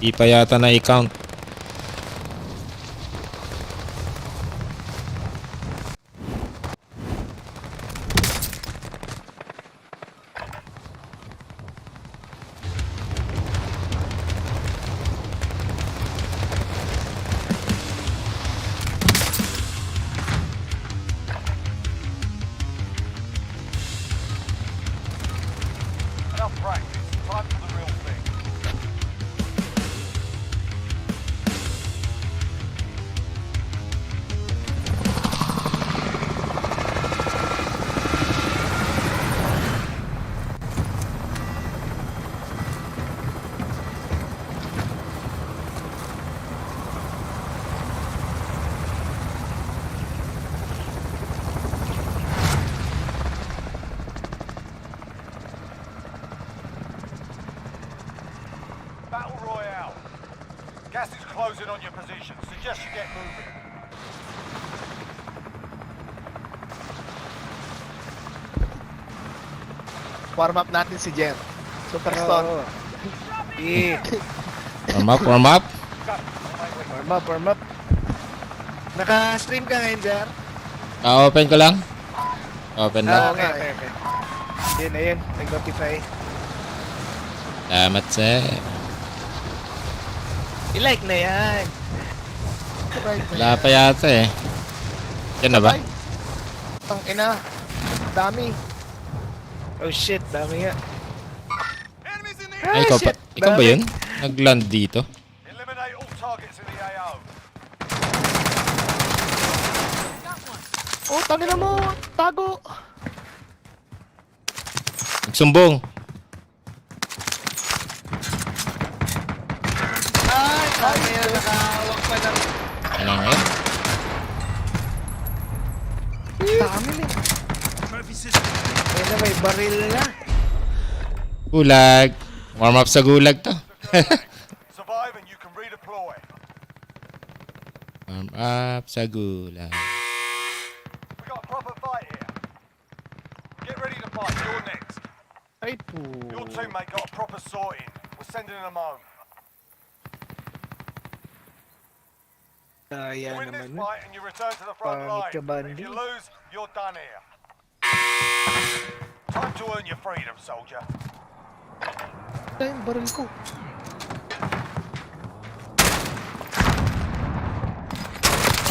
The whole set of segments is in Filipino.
Di pa yata na i-count. Enough practice. Time for the real thing. Battle Royale. Gas is closing on your position. Suggest you get moving. Warm up natin si Jer. Superstar. Yeah. Warm up, warm up. Warm up. Naka-stream ka ngayon, Jer? Open ko lang. Open lang. Okay. Yun na yun. Nag-notify. Salamat sir. I-like na yan. Wala pa yata eh. Yan na ba? Ang ina. Dami. Oh shit, dami nga. Enemies in the Ay, ikaw, shit, ikaw ba dami. yun? Nag-land dito? Eliminate all targets in the AO. Oh, tangina mo. Tago. Nagsumbong. Ay, dami yan. Nakahawak pa ng... Ano nga yun? Dami na. Ayun na, may baril na. Gulag. Warm up sa gulag to. Survive and you can redeploy. Warm up sa gulag. We got a proper fight here. Get ready to fight. You're next. Ay po. Your teammate got a proper sorting. We're sending them home. Kaya You win this naman. fight and you return to the front Pangit line. ka, Bandi. If you lose, you're done here. Time to earn your freedom, soldier. Ay, yung baril ko.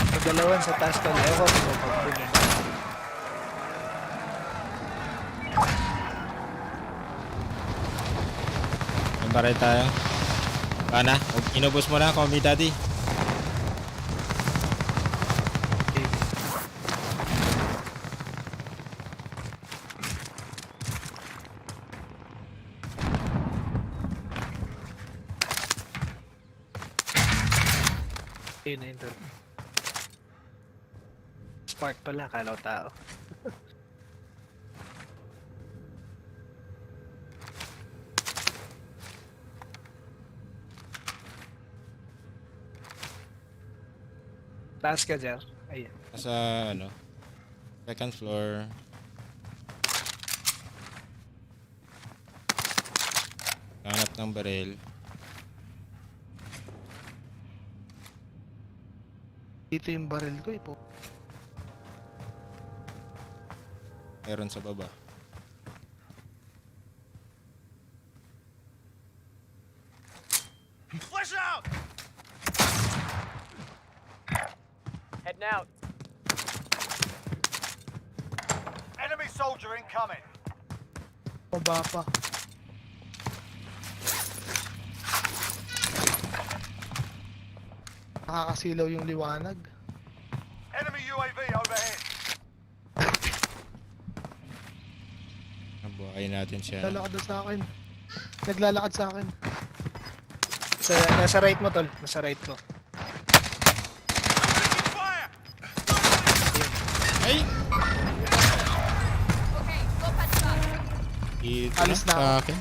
Pagdalawan sa taas ka na. Ewan mo pagpunin. Mabaray tayo. Pana, inubos mo na, Komi Daddy. Ayun na yun doon. Spark pala, kalaw tao. Taas ka, Jer. Ayan. Nasa, ano, second floor. Hanap ng baril. Dito yung baril ko eh po. Meron sa baba. Flash out! Heading out. Enemy soldier incoming. Baba pa. Nakakasilaw yung liwanag. Enemy UAV overhead. Nabuhayin natin siya. Naglalakad na sa akin. Naglalakad sa akin. Nasa right mo, tol. Nasa right mo. Fire! Ay! Okay, go patch up. Dito Alis na sa ako. akin.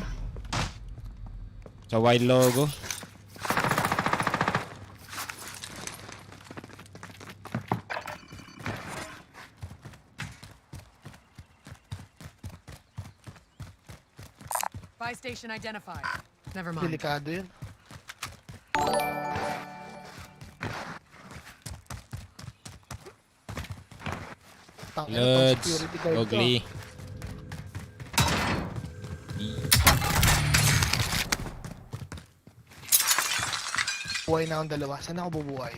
Sa wide logo. Buy station identified. Never mind. Delikado yun. Tangina tong Lods. security guard to. Ugly. Buhay na akong dalawa. Saan ako bubuhay?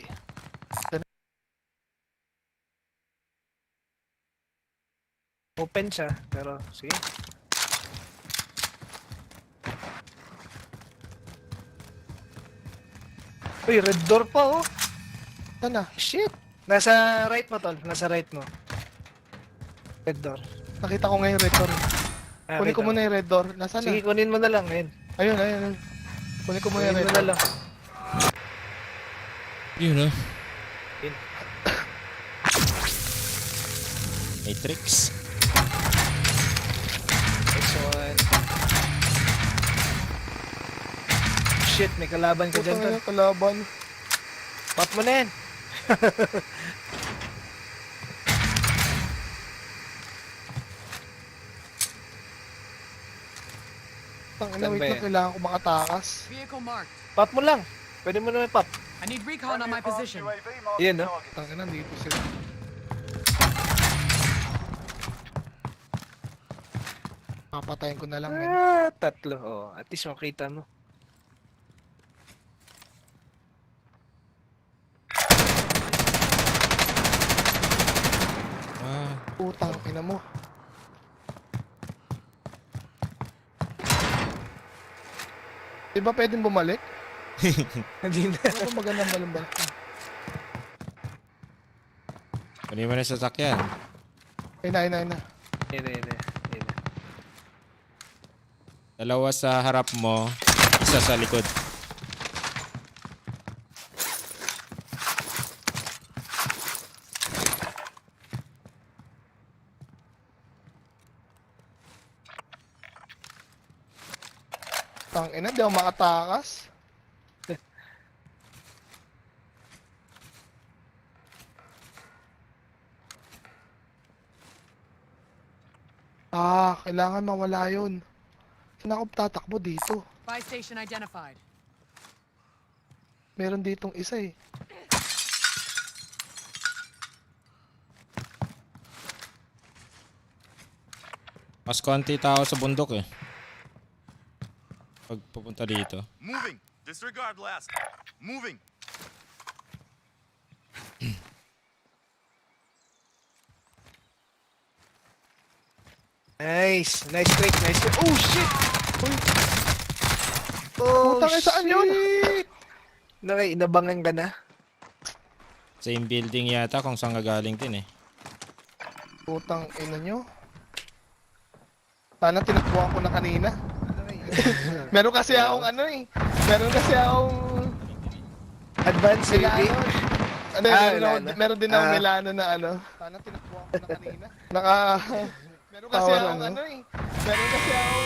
Open siya, pero sige. Uy, red door pa oh. Saan na? Shit. Nasa right mo, tol. Nasa right mo. Red door. Nakita ko ngayon red door. Ah, Kunin ko right, muna yung red door. Nasaan Sige, na? kunin mo na lang ngayon. Ayun, ayun, ayun. Kunin ko muna yung Kunin red mo na door. lang. Yun oh. Yun. Matrix. Next one. Shit, may kalaban ka dyan, Putang tol. ina, kalaban. Pop mo na yan. Tangina, Saan wait ba lang. yan? Kailangan ko makatakas. Vehicle marked. Pop mo lang. Pwede mo naman pop. I need recon on my position. UAV marking Yan, no? target. Tangina, dito sila. Papatayin ko na lang yan. Ah, tatlo. Oh, at least makita mo. Ah, Putang ina mo. Di ba pwedeng bumalik? Hindi na. Ano ba magandang balumbalik? kunin mo na sa sakyan. Ayun na, ayun na, ayun na. Yan na, yan na. Yan na. Dalawa sa harap mo, isa sa likod. Tangina, di ako makatakas. Kailangan mawala yun. Saan ako tatakbo dito? Buy station identified. Meron ditong isa eh. Mas konti tao sa bundok eh. Pag pupunta dito. Moving. Disregard last. Moving. Nice. Nice trick. Nice trick. Oh, shit! Oh, Putang ina, saan yun? Inabangan ka na. Same building yata kung saan gagaling din eh. Putang ina nyo. Sana tinakbuhan ko na kanina. Meron kasi akong ano eh. Meron kasi akong... Advance Milano. reading. Ano, Ah, meron, Milano. meron din akong Ah. Milano na ano. Sana tinakbuhan ko na kanina. Meron kasi Power, akong ano? ano eh. Meron kasi akong...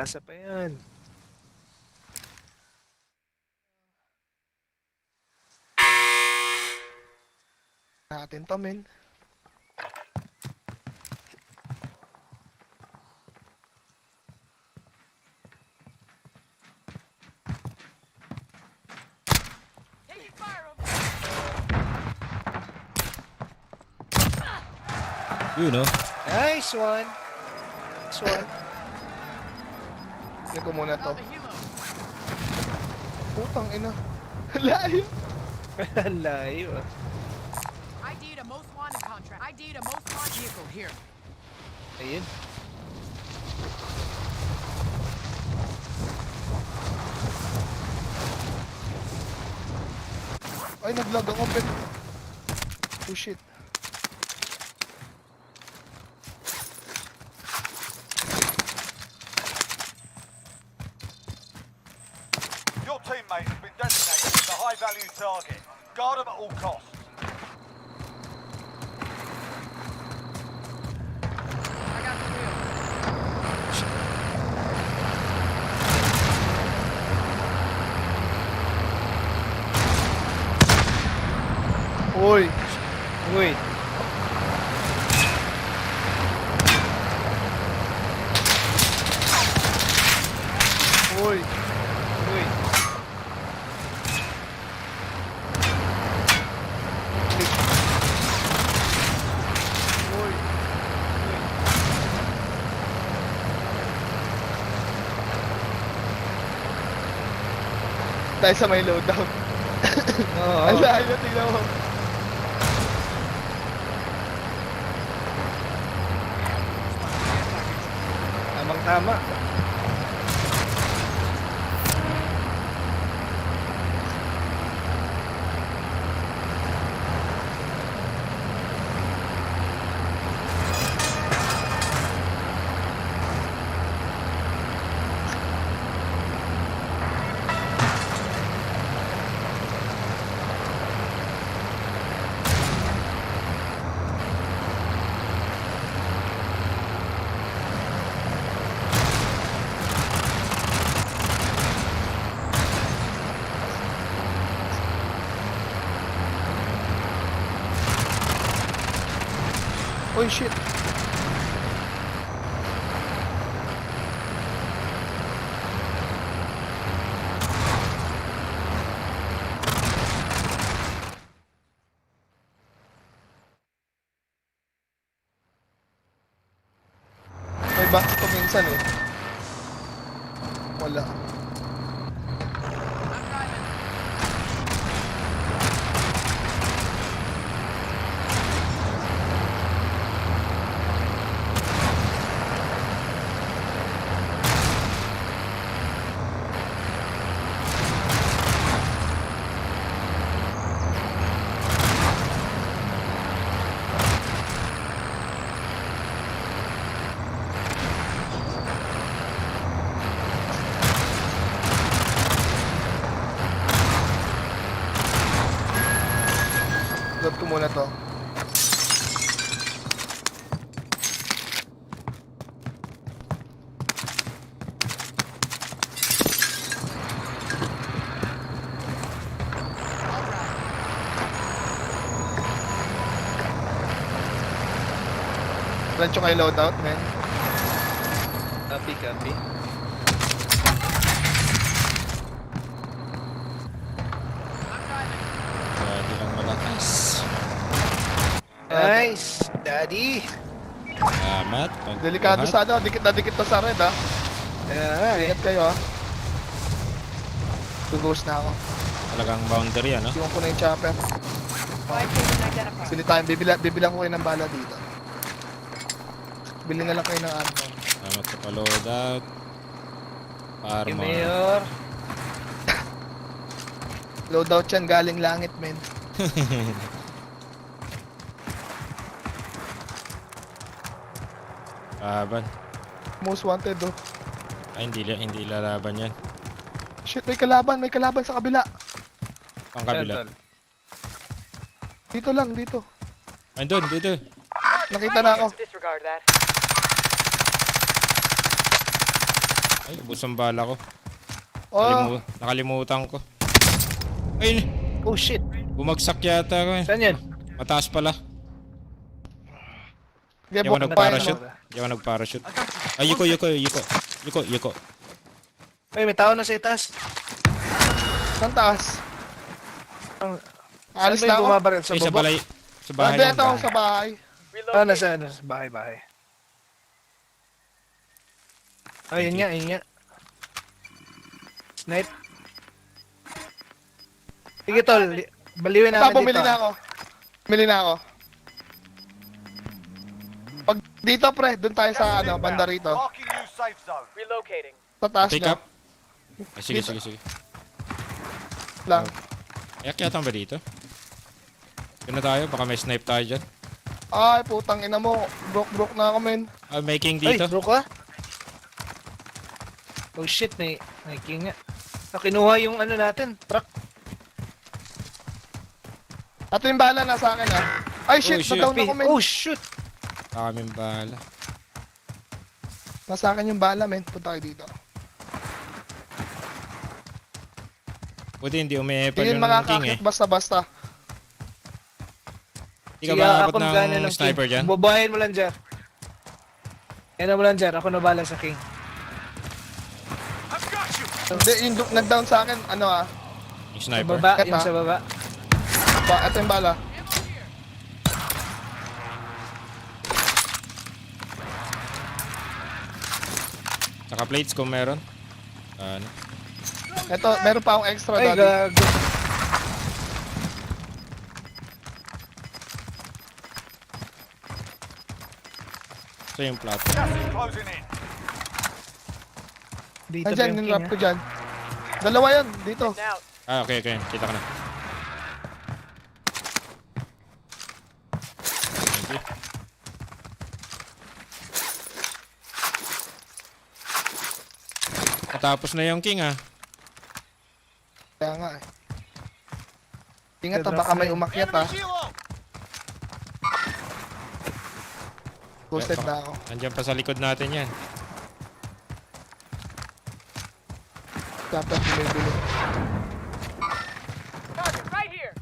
Asa pa yan? Natin to, men. Taking fire over. Yun oh. Nice one. Nice one. Hindi ko muna to. Found the helo. Putang ina. Layo. Layo ah. ID to most wanted contract. ID to most wanted vehicle here. Ayun. Ay, nag-lag ako, men. Oh, shit. Your teammate has been designated as a high-value target. Guard them at all costs. I got the wheel. Uy. Uy. Uy. Uy. Uy. Dahil sa may loadout. Oo. Ang layo, tingnan mo. Tamang tama. Uy, shit. May back ko minsan eh. Wala. Load ko muna to. Rancho kayo loadout, man. Copy, copy. Pwede lang malakas. Nice, daddy. Salamat. Delikado pagbuhat. sa ano, dikit na dikit to sa red ha. Ingat kayo ha. Gughost na ako. Talagang boundary ano? Iwan ko na yung chopper. Five station identified. Sili tayo, bibilang ko kayo ng bala dito. Bili na lang kayo ng ammo. Salamat sa pa-loadout. Yung Armor. mayor. Loadout yan, galing langit, men. Laban. Most wanted, oh. Ay, hindi lalaban yan. Shit, may kalaban sa kabila. Ang kabila. Tol. Dito lang, dito. Ay, doon, dito. Nakita na ako. Disregard that. Ay, ubos ang bala ko. Oh, Nakalimutan ko. Ay, Oh shit. bumagsak yata ako eh. Saan yan? Mataas pala. hindi Di ako mo nag-parachute. Di ako nag-parachute. Ay, yuko. Ay, may tao na sa itaas. Saan taas? Alis Saan ba na yung ako. bumabaril sa Ay, sa baba? balay. Sa bahay Nandito yan. ako sa bahay. Ah, nasa bahay. Ay, yun nga. Snipe. Sige, tol. Baliwin namin Bumili dito. na ako. Bumili na ako. Pag dito, pre, doon tayo sa ano, banda rito. Marking new safe zone. Relocating. Sa taas Take niya. up. Ay, sige. Lang. Ayak yata ba dito? Doon na tayo, baka may snipe tayo dyan. Ay, putang ina mo. Broke na ako, men. Ah, making Ay, dito. bro ka? Oh shit, may king nga. Kinuha yung ano natin, truck. Ato yung bala nasa akin, ha. Ay, shit, Oh, shit. na-down ako, men. Oh shoot! Kaming bala. Nasa akin yung bala, men. Punta kayo dito. Buti hindi umiepal Hindi yung king eh. makakakit basta-basta. Hindi ka Sige, ba ako abot magana ng ng sniper king. dyan? Bubuhayin mo lang dyan. Yan mo lang dyan. Ako na bala sa king. I've got you. Hindi, yung nag-down sa akin, ano Yung Sa sniper? baba. Eto. Yung sa baba. ito yung bala. Saka plates kung meron. Ano? Ito, meron pa akong extra, Ay, daddy. gago. Ito yung plato. Gas is closing in. Dito ba Nandyan, yung yung king, wrap ha? ko dyan. Dalawa yun, dito. Ah, okay, okay. Kita ka na. Thank you. Natapos na yung king ah. Kaya nga eh. Ingat Dadrop baka na may yun. umakyat Enemy kilo. Ghosted na ako. Nandiyan pa sa likod natin yan. Dapat bumibili. Target right here.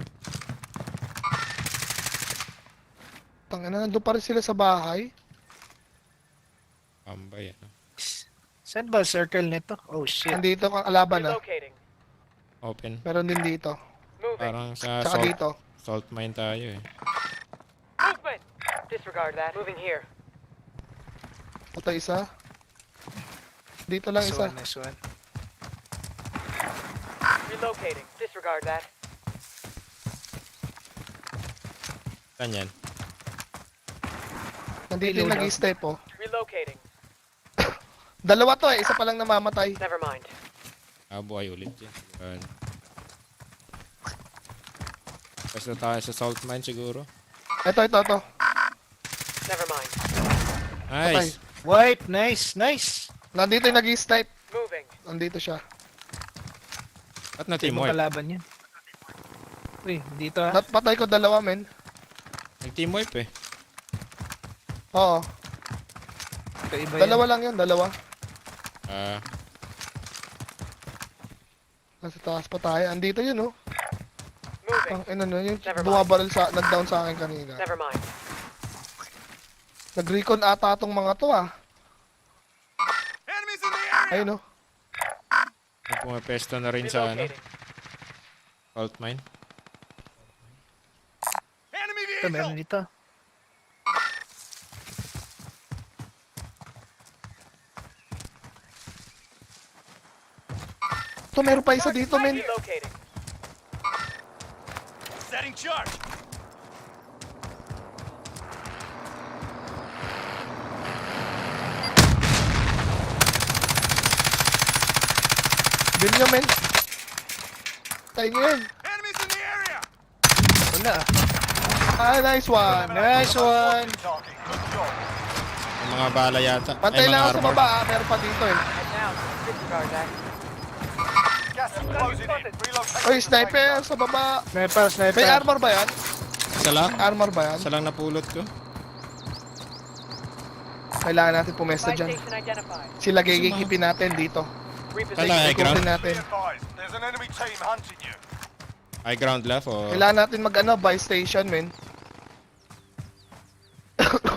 Tangina, nandun pa rin sila sa bahay. Pambay ano. Saan ba ang circle nito? Oh shit. Nandito kang alaban Relocating. Open. Meron din dito. Moving. Parang sa Tsaka salt, dito. salt mine tayo eh. Movement. Disregard that. Moving here. Ito isa. Dito lang Nice isa. one, nice one. Relocating. Disregard that. Saan yan? Nandito yung Reload. nag-step oh. Relocating. Dalawa to eh, isa pa lang namamatay. Never mind. Ah, buhay ulit yan. Basta tayo sa salt mine siguro. Ito. Never mind. Nice! Wipe, nice, nice. Nandito yung nag-step. Moving. Nandito siya. At na team Sino wipe. kalaban yan? Uy, dito ha. Patay ko dalawa men. Nag team wipe eh. Oo. Kaiba Dalawa lang yun, dalawa. Ah, Nasa taas pa tayo. Andito yun oh. Moving. Ang ina no, yung Never mind. bumabaril sa, nag-down sa akin kanina. Never mind. Nag-recon ata tong mga to ah. Enemies in the area. Ayun oh. pumapesto na rin sa ano, Relocating. salt mine. Enemy Ito, meron vehicle. dito. Ito, meron pa isa dito men. Relocating. Setting charge. Binyo men. Tayo nyo yun. Enemies in the area. Wala ah. Ah, nice one. Nice one. Target. Good job. Yung mga bala yata. Pantay Ay, lang mga ako sa armor. baba ah. Meron pa dito eh. Head down. Disregard that. Gas is closing in. Relocating. Oy, sniper sa baba. Sniper, sniper. May armor ba yan? Isa lang? Armor ba yan? Isa lang napulot ko. Kailangan natin pumesta Buy dyan. station identified. Sila gigikipin natin dito. Reposition. High ground? Ikutin Be natin. advised, there's an enemy team hunting you. High ground left o... Kailangan natin mag-ano, buy station men.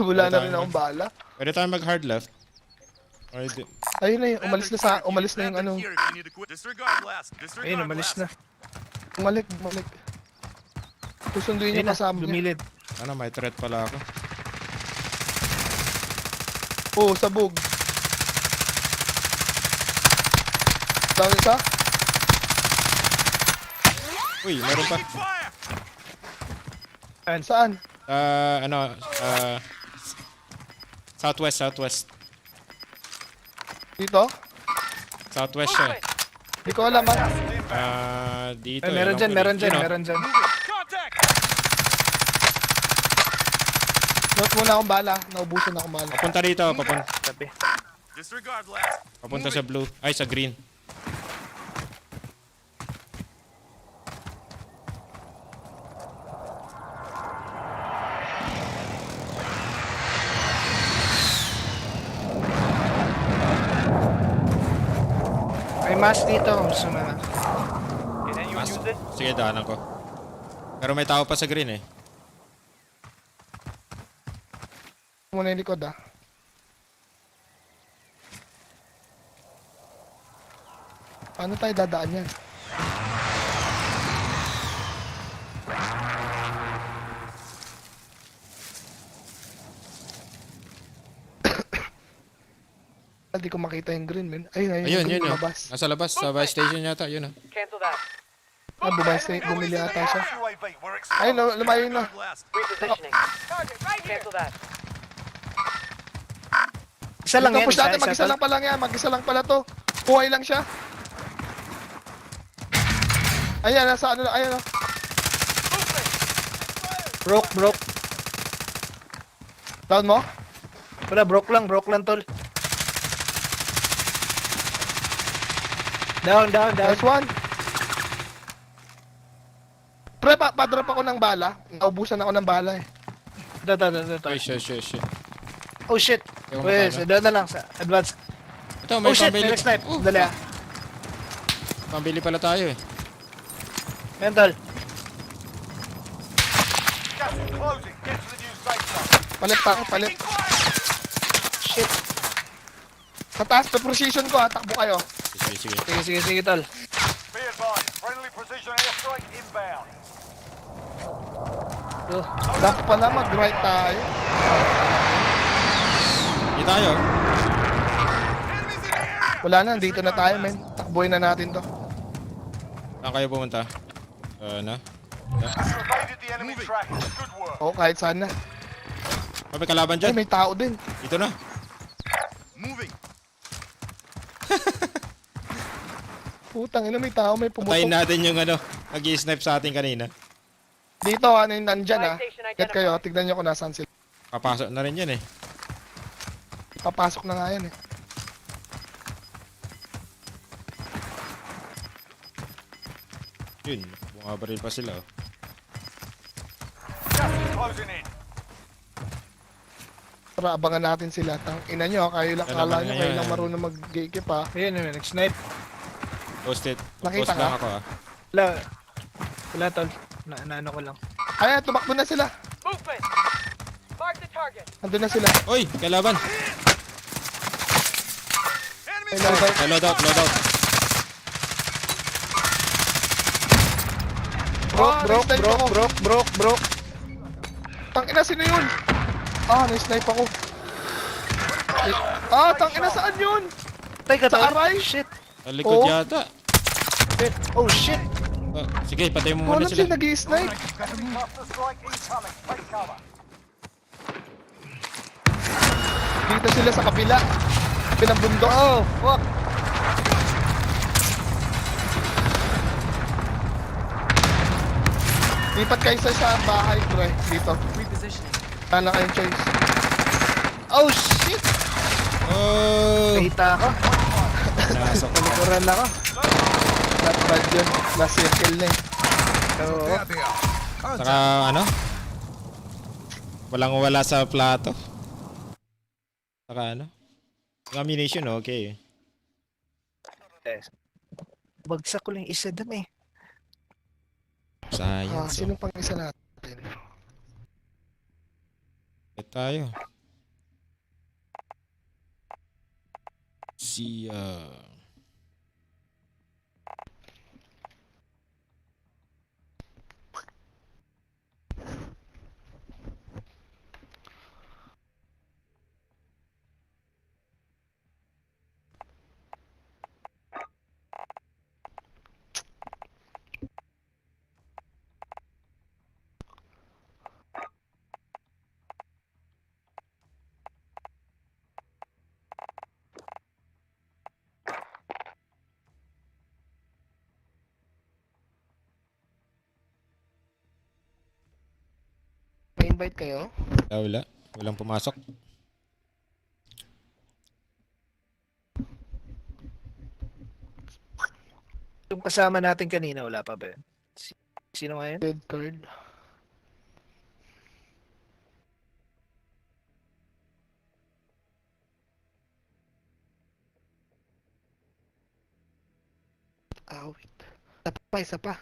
Wala na rin akong bala. Pwede tayo mag hard left. Or di... Ayun na yun, umalis na yung ano. Here if you need to quit. Disregard blast. Disregard Ayun, umalis blast. na. Bumalik. Susunduin Ayun yung na, kasama niya. lumilid. Ano, may threat pala ako. Oo, sabog. Down isa? Uy, meron pa. Taking fire. Saan? Ano, southwest. Dito? Southwest siya. Hindi ko alam ah. Dito. Ay, meron alam dyan, ko meron rin. dyan, Yun, oh. meron dyan. Contact. Note muna akong bala. Naubusan akong bala. Papunta dito, Tabi. Disregard blast. papunta sa blue. Ay, sa green. May mask dito. Gusto na. Sige, daanan ko. Pero may tao pa sa green eh. Muna yung likod ah. Paano tayo dadaan yan? Hindi ko makita yung green, man. Ayun, Ayun, yung green yun. lumabas. Nasa labas, sa buy station yata, yun. Cancel that. Ah, bumili ata siya. UAV, we're Ayun, lumayo na. Disregard last. Repositioning. Cancel that. Isa lang yan, Tapos natin, isa, mag-isa tol. lang pala yan. Mag-isa lang pala to. Buhay lang siya. Ayan, nasa ano, ayan. Broke. Down mo? Wala, broke lang tol. Down. Nice one. Pre, pa-drop ako ng bala. Naubusan ako ng bala eh. Ito. Ay, shit. Oh shit. Ewan ko Wait, paano. doon na lang sa advance. Ito, may Oh shit, pambili. may snipe. Oh, Dali ah. pambili pala tayo eh. Ayan tol. gas is closing. Get to the new safe zone. Palit. Shit. Sa taas, precision ko ha. Takbo kayo. Sige. Sige tol. Be advised, friendly precision airstrike inbound. Oh. Dapat pala mag-right tayo. Hindi tayo. Wala na, dito na tayo, men. Takbuhin na natin to. Saan kayo pumunta? Ano? Evaded the enemy track. Good work. Oo, kahit saan na. May kalaban Ay, dyan. may tao din. Dito na. Moving. Putang ina, may tao, may Patayin pumutok. natin yung ano, nag-i-snipe sa atin kanina. Dito, ano yung nandyan ha. Get kayo, tignan nyo kung nasaan sila. Papasok na rin yan eh. Papasok na nga yan eh. Yun, bumabaril pa sila oh. Gas is closing in. Tara, abangan natin sila. Tang ina nyo, kayo lang, Ano kala ba nyo, yan? kayo lang marunong mag-gigip ha. Ayun, nag-snipe. Posted. Nakita Post lang ka? ako ah. Wala tol. Naano ko lang. Ayan, tumakbo na sila. Movement. Mark the target. Andun na sila. Oy, kalaban. Enemy May loadout. Load out. Broke. Tang ina, sino yun? Ah, na-snipe ako. Ah, tang ina, saan yun? Teka tol. Sa aray? Shit. Sa likod Oh. yata. Oh shit. Oh, sige, patay mo muna Wala siya sila. nag-i-snipe. cluster strike incoming. Take cover. Dito sila sa kabila. Pinabundok. Oh, fuck. Lipat kayo sa bahay, pre. Dito. Repositioning. Wala na kayong choice. Oh, shit! Oh! Nakita ako. Nasok. Likuran ako. Not bad yun. Last circle na eh. Oo. Saka ano? Walang wala sa plato. Saka ano? Yung ammunition, okay. Bagsak ko lang yung isa dun eh. Ah, Science. sino pang isa natin? Tayo. Si, May invite kayo? wala. Walang pumasok. Yung kasama natin kanina, wala pa ba yun? Sino nga yun? Dead card. Ah, wait. Isa pa.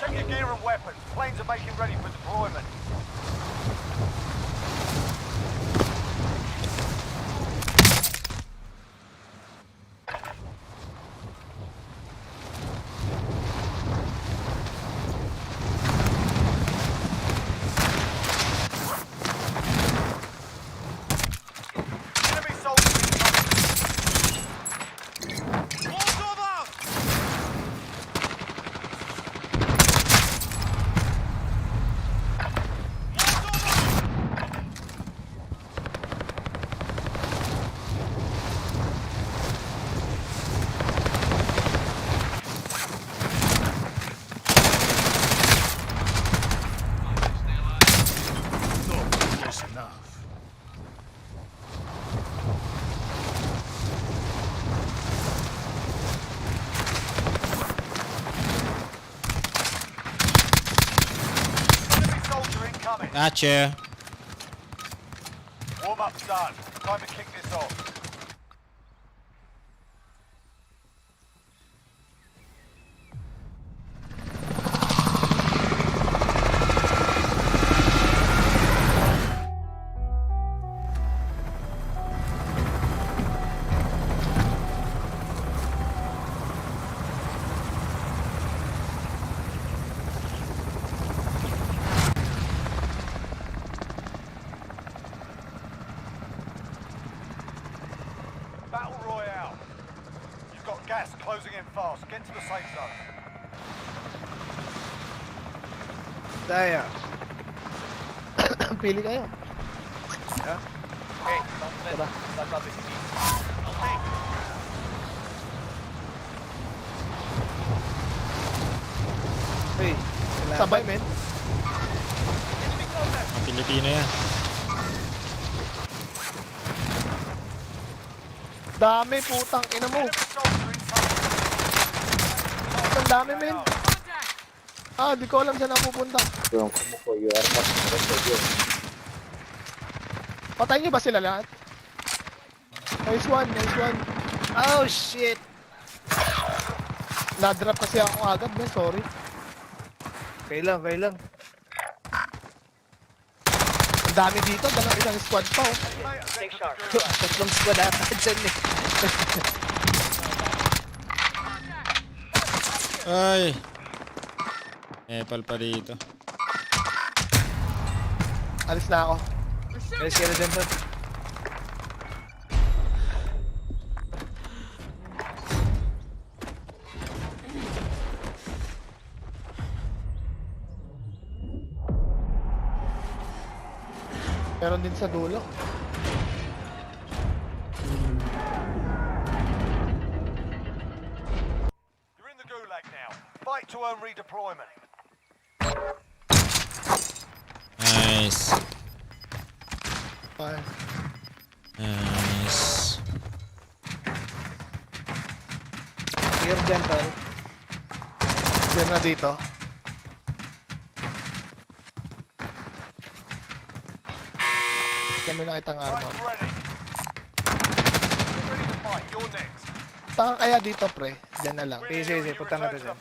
Check your gear and weapons. Planes are making ready for deployment. Enemy soldiers incoming. Molotov out! Not close enough. Enemy soldier incoming. Gotcha. Warm up's done. Time to kick this off. Battle Royale. You've got gas closing in fast. Get to the safe zone. Daya. Pili kayo. Hey, don't Hey, Sabay, men. Ang Pilipino yan. Dami, putang ina mo. Enemy soldier incoming. Ang dami, men. Contact! Di ko alam saan ako pupunta. Patay niyo ba sila lahat? Nice one, nice one. oh shit. Na-drop kasi ako agad, men. Sorry. Okay lang, okay lang. Ang dami dito. Dalang isang squad pa, oh. Take sharp. Tatlong squad ata dyan eh. Ay. Nepal pa dito. Alis na ako. May skeleton to. Meron din sa dulo. You're in the gulag now. Fight to earn redeployment. Nice. Fire. Nice. Clear dyan, tol. Diyan na dito. Kami na kitang armor. Fight's ready. Get ready to fight. You're next. Taka kaya dito, pre. Diyan na lang. Sige, sige, punta na to dyan.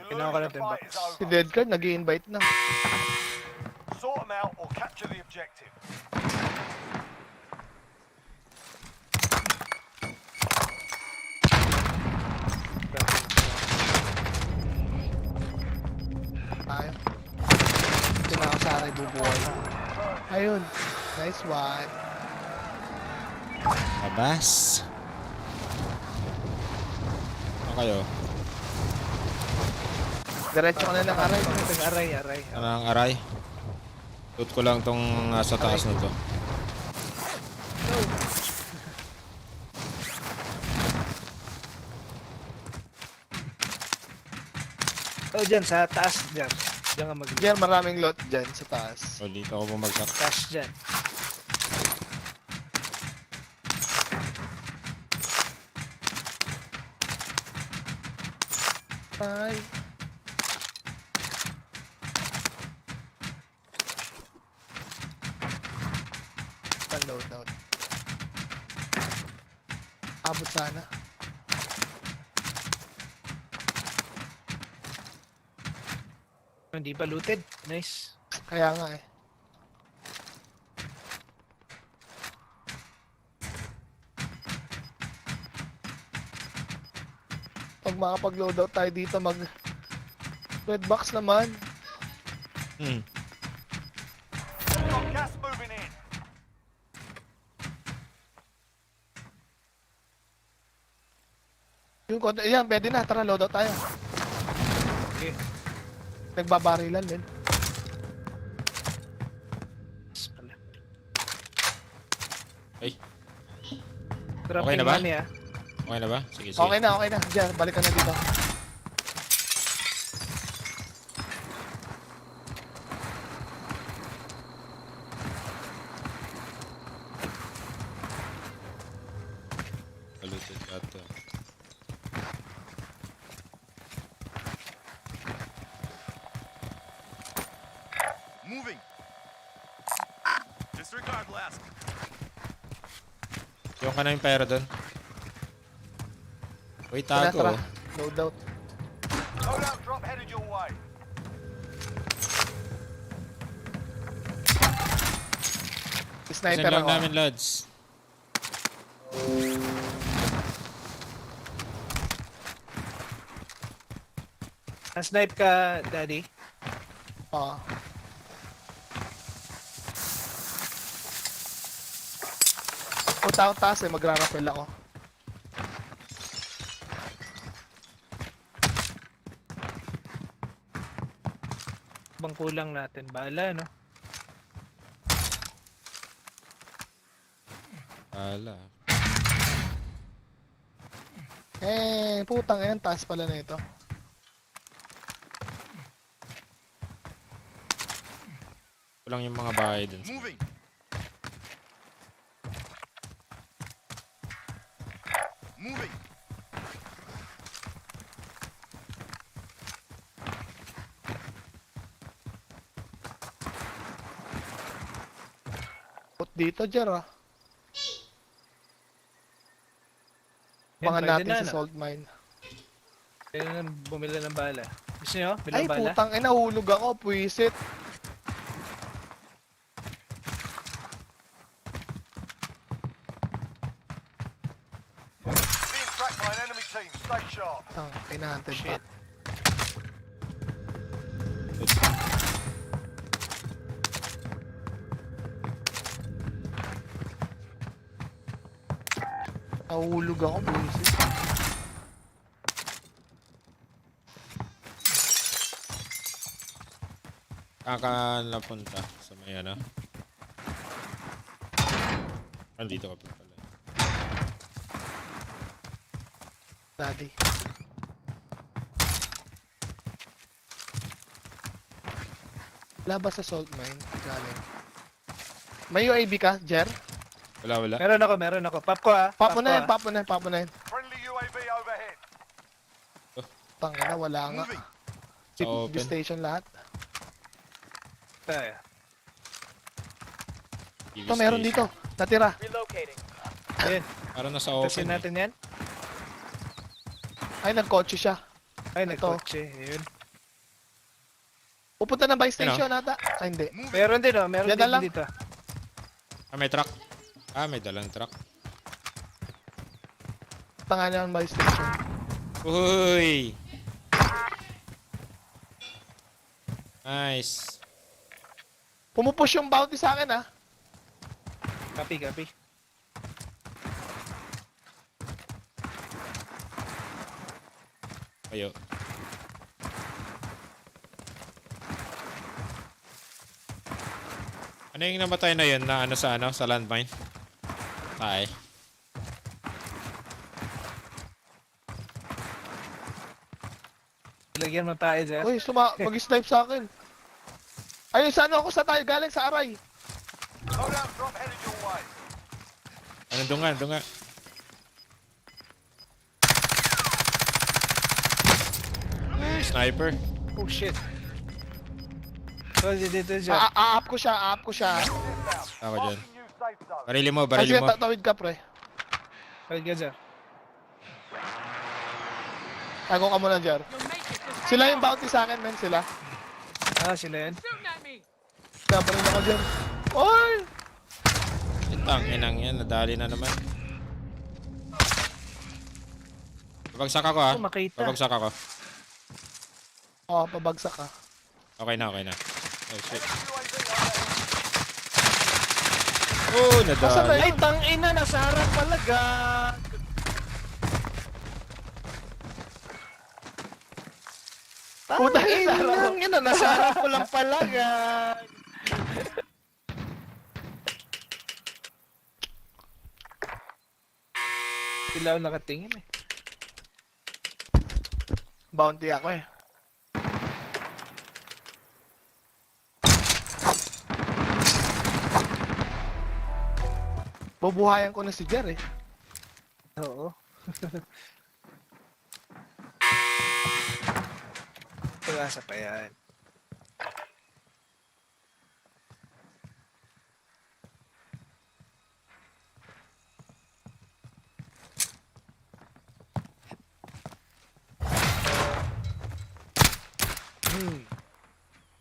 Kinuha ko lang ito yung box. Si Deadcard nag-i-invite na. Sort them out or capture the objective. Tayo. Ito na ako sa akin bubuhay. Ayun. Nice one. Labas. Ano kayo? Diretso ka na ng aray. Aray, aray. Anong aray? Loot ko lang tong nasa taas na to. Oh, dyan, sa taas dyan. Diyan ka mag- Diyan maraming lot dyan sa taas. O dito ako bumagsak. taas dyan. Ay. Load out. Abot sana. Hindi pa looted. Nice. Kaya nga eh. Pag makapag-loadout tayo dito, red box naman. Hmm. Got gas moving in. Yung konti, yan, pwede na. Tara, loadout tayo. Okay. Nagbabarilan din. Yes, pala. Ay, Dropping na ba? money ah. okay na ba? Sige, sige. Okay na, okay na. Diyan, balik ka na dito. Palutin lahat to. Moving. Disregard last. Yung ka na yung pera doon. Uy, Tara, tago. tara. Loadout. Loadout drop headed your way. Saan Sniper lang ako. namin, lads. Na-snipe ka, daddy. Oo. Punta akong taas eh, magra-rappel ako. Bang kulang natin. Bala, no? Ala. Putang yan, taas pala na ito. Kulang yung mga bahay dun. Moving. Moving. Put dito, Jer ah. Yan, Mga pwede natin na, sa no? salt mine. Pwede na bumili ng bala. Gusto nyo? Ay, Bilang bala? putang ina, hulog ako, puwisit. Being tracked by an enemy team. Stay sharp. Tang, inaantid pa. Shit. Nahulog ako, puwisit. Kaka napunta sa may ano. Andito ka pa pala. Daddy. Labas sa salt mine. Galing. May UAV ka, Jer? Wala. Meron ako. Pop ko ah. Pop mo na ko, yan, pop mo na yan, pop mo na yan. Friendly UAV overhead. Tangina, wala nga. Moving. Sa open. Station lahat. Tayo. TV Ito, meron station. dito. Natira. Relocating. Ayun. Parang nasa Tasin open. natin yan. Ay, nagkotse siya. Ay, Ito. nagkotse. Ayun. Pupunta ng buy station ata. Ay, hindi. Meron din oh. Meron Yan na lang. din dito. Ah, may truck. Ah, may dalang truck. Tangan ng buy station. Uy! Nice. Pumupush yung bounty sa akin, ah. Copy. Kayo. Ano yung namatay na yun na ano sa landmine? Tay. Lagyan mo tayo dyan. Uy, mag-snipe sa akin. Ayun, sa ano ako sa tayo, galing sa aray. Loadout drop headed your way. Ano dunga? Sniper. Oh shit. So, dito dyan. Aap ko siya. Ako dyan. Marking new safe zone. Barili mo. Ay, sige, tawid ka, pre. Tawid ka dyan. Tago ka muna, Jer. You'll make it. Just Sila yung bounty sa akin, men, sila. Ah, sila yan. Shooting at me! Naparin ako dyan. Oy! Itang inang yan, nadali na naman. Babagsak ako Oh, makita. Babagsak ako. Oo, pabagsak ka. Okay na. Oh shit. UAV overhead. Oh, Asa ba nadali. Ay, tangina, nasa harap pala, gag. Puta, nasa harap. Tangina, nasa harap ko lang pala, gag. Sila ang nakatingin eh. Bounty ako eh. Bubuhayan ko na si Jer eh. Oo. Pag-asa pa yan.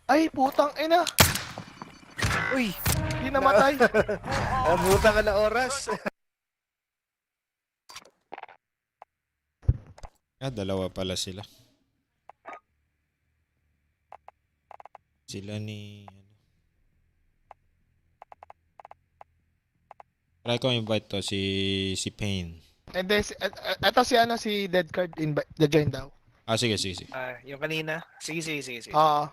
Ay, putang ina. Uy! Hindi namatay. Nabuta ka na oras. Dalawa pala sila. Sila ni... Try ko invite to si Payne. And then, eto si ano, si Dead Card, the join daw. Sige. Ah, yung kanina. Sige. Oo.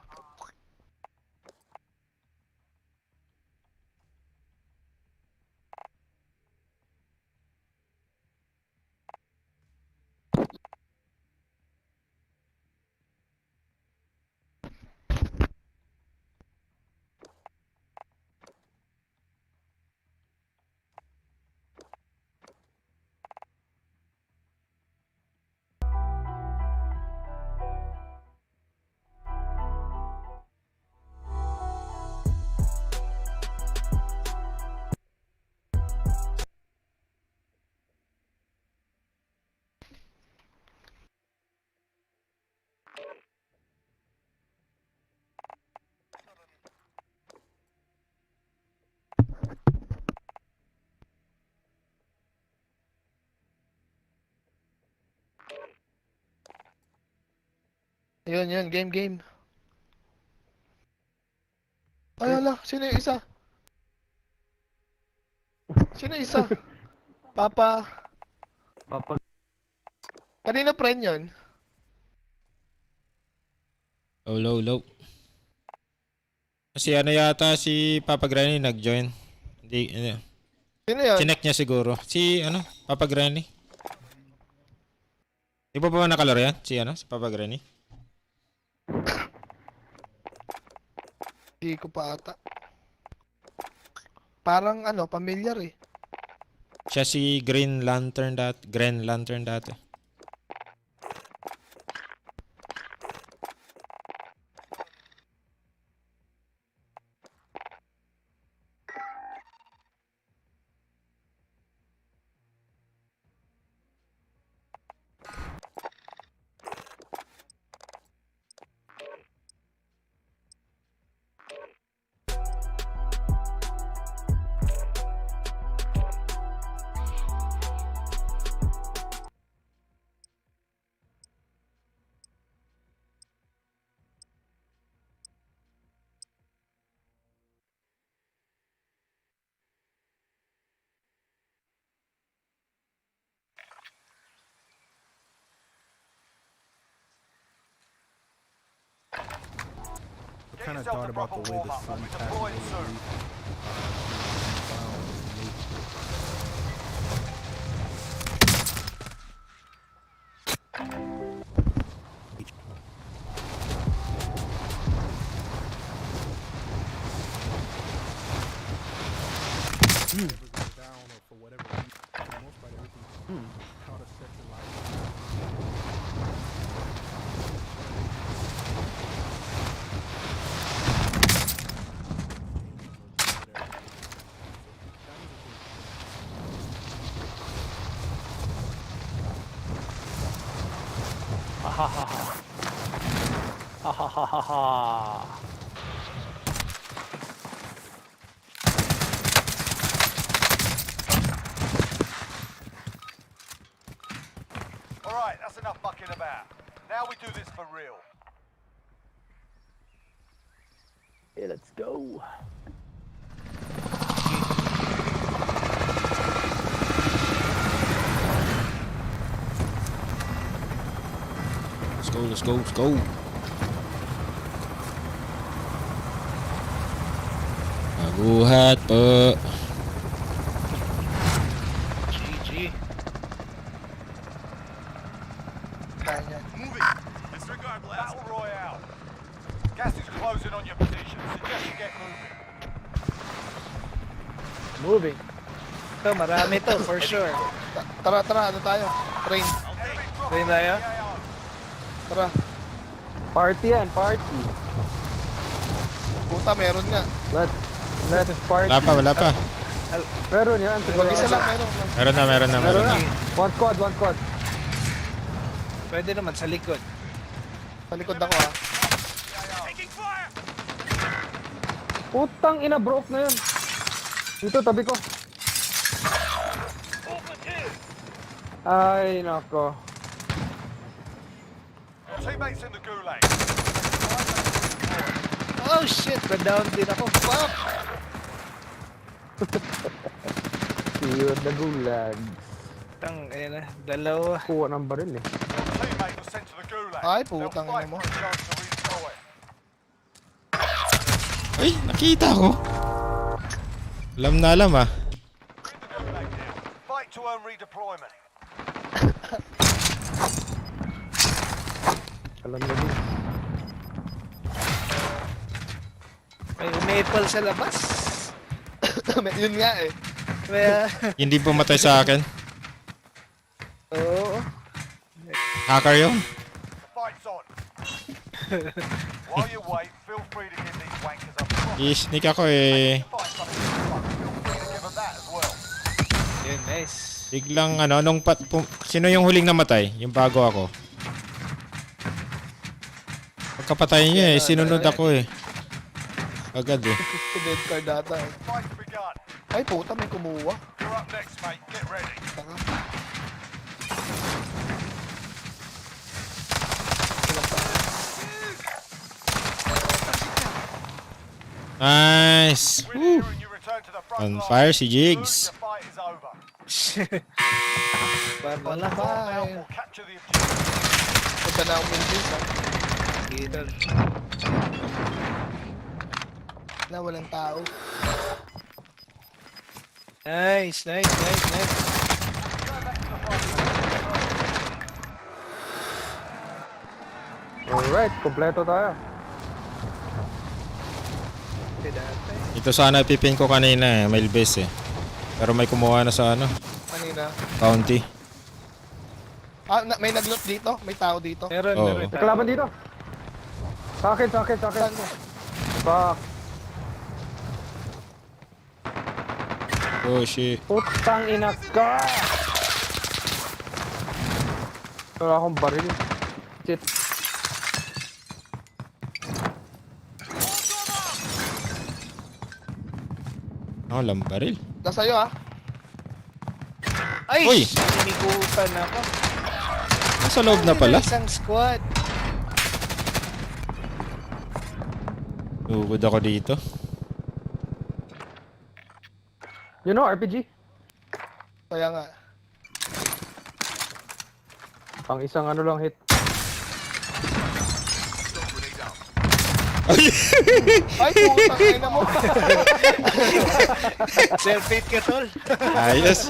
Yun, game. Ay, ala, sino yung isa? Sino yung isa? Papa. Kanina friend yun? Low. Kasi ano yata si Papa Granny nag-join. Hindi, Sino yun? chinek niya siguro. Si Papa Granny. Di ba nakalaro yan? Si Papa Granny? Hindi ko pa ata. Parang pamilyar eh. Siya si Green Lantern dati. Get kind of yourself thought a about proper the way the warm-up. sun We'll be passes deploying over soon. the down or for whatever reason, for the most part, everything how to set your life. Ha ha ha ha ha. Alright, that's enough fucking about. Now we do this for real. Hey, let's go. Let's go, let's go, let's go. Mabuhat po. GG. Kaya niya. Moving. Disregard blast. Battle Royale. Gas is closing on your position. Suggest you get moving. Moving. Ito, marami to, for sure. Tara, ano tayo? Train. Enemy dropping Train tayo? AO. Tara. Party yan, party. Puta, meron nga. Let's party. Wala pa. Meron yan. Mag-isa lang, meron. Meron na. One squad. Pwede naman sa likod. Sa likod ako ha. Taking fire. Putang ina, broke na yun. Dito, tabi ko. Ay, nako. Your teammates in the gulag. Oh shit, na-down din ako. Fuck! Pure the gulag. Tang, ayan na, dalawa. Kuha ng baril eh. Your teammate was sent to the gulag. Ay, They'll putang fight ina mo. for a chance to redeploy. Ay, nakita ko. Alam ah. We're in the gulag now. Fight to earn redeployment. Alam mo din. May maple sa labas. Yun nga eh. Kaya, Hindi pumatay sa akin. oo. Hacker yun. The fight's on. While you wait, feel free to give these wankers a proper I-sneak ako eh. fight something fun. Feel free to give them that as well. Yun, nice. Biglang sino yung huling namatay? Yung bago ako. Pagkapatay niya eh, sinunod ako eh. Agad eh. Dead card data eh. Fight's begun. Ay, puta, may kumuha. You're up next, mate. Get ready. Tanga. Nice. Win Woo. here and you return to the front On line. fire si Lose, Jigs. your fight is over. Wala Sort pa. them out or capture the objective. Punta na akong Windows ha. Dito. Na walang tao. Nice. Go back to the front line. Alright, kompleto tayo. Ito sana pipin ko kanina eh, mail base eh. Pero may kumuha na sa Kanina. bounty. Ah, may nag-loot dito? May tao dito? Meron, Oo. meron. May kalaban dito. Sa akin. Saan mo? Fuck. Oh shit. Putang ina ka! Wala akong baril. Shit. Oh, lambaril. Nasa iyo ha? Ay! Uy! Sinigutan ako. Nasa loob na pala. Isang squad. Lugod ako dito. You know, RPG? Kaya nga. Pang isang ano lang hit. Ay, putang ina mo. Self-hit ka, tol. Ayos.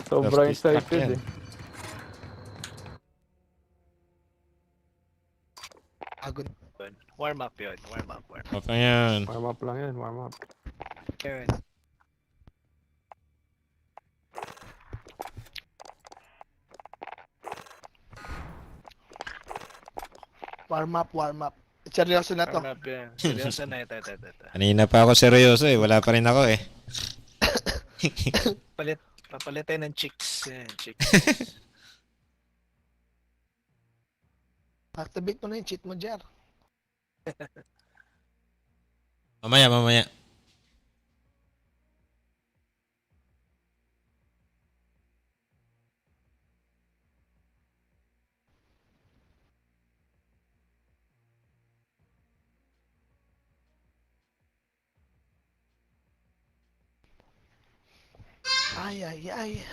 Sobrang Self-destruct excited yan. eh. Agon. Warm up yun. Warm up. Okay yan. Warm up lang yan, warm up. Yun. Warm up. Seryoso na to. Warm up yun. Seryoso na ito. Kanina pa ako seryoso eh. Wala pa rin ako eh. Papalit tayo ng chicks. Yan, chicks. Activate mo na yung cheat mo, Jer. Mamaya. Ay.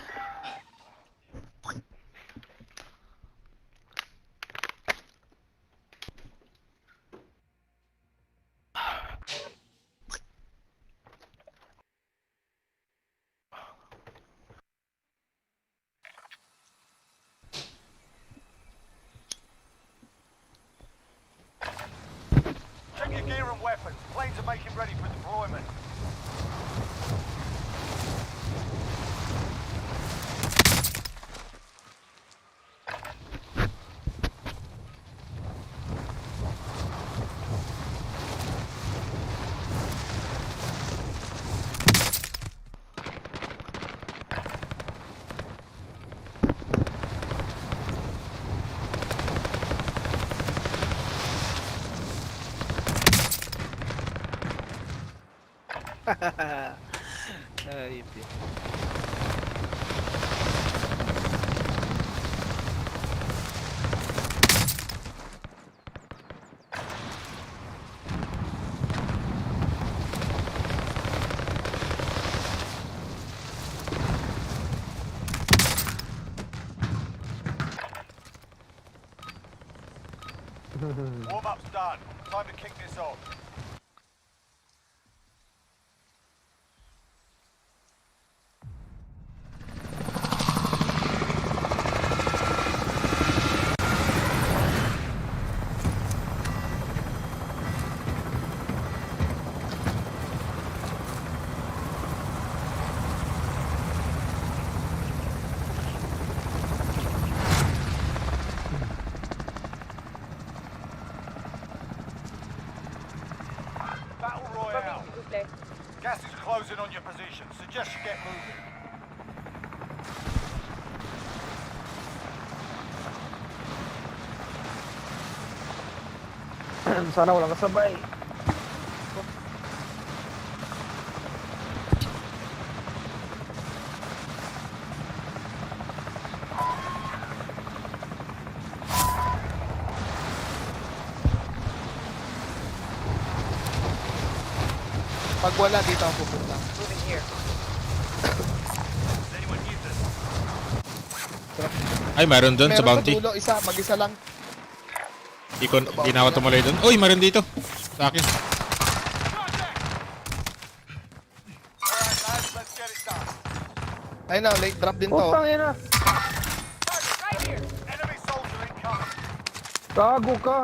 Check your gear and weapons. Planes are making ready for deployment. Ay, Warm-up's done. Time to kick this off. Battle Royale. Gas is closing on your position. Suggest you get moving. Sana walang kasabay. Pag wala, dito ako pupunta. Moving here. Does anyone need this? Ay, mayroon doon sa Meron bounty. dulo, mag-isa lang. Di na ako tumuloy doon. Uy, mayroon dito. Sa akin. Alright, lads, let's get it done. Ayun na, late drop din to. Putang ina. Right here. Enemy soldier incoming. Gago ka.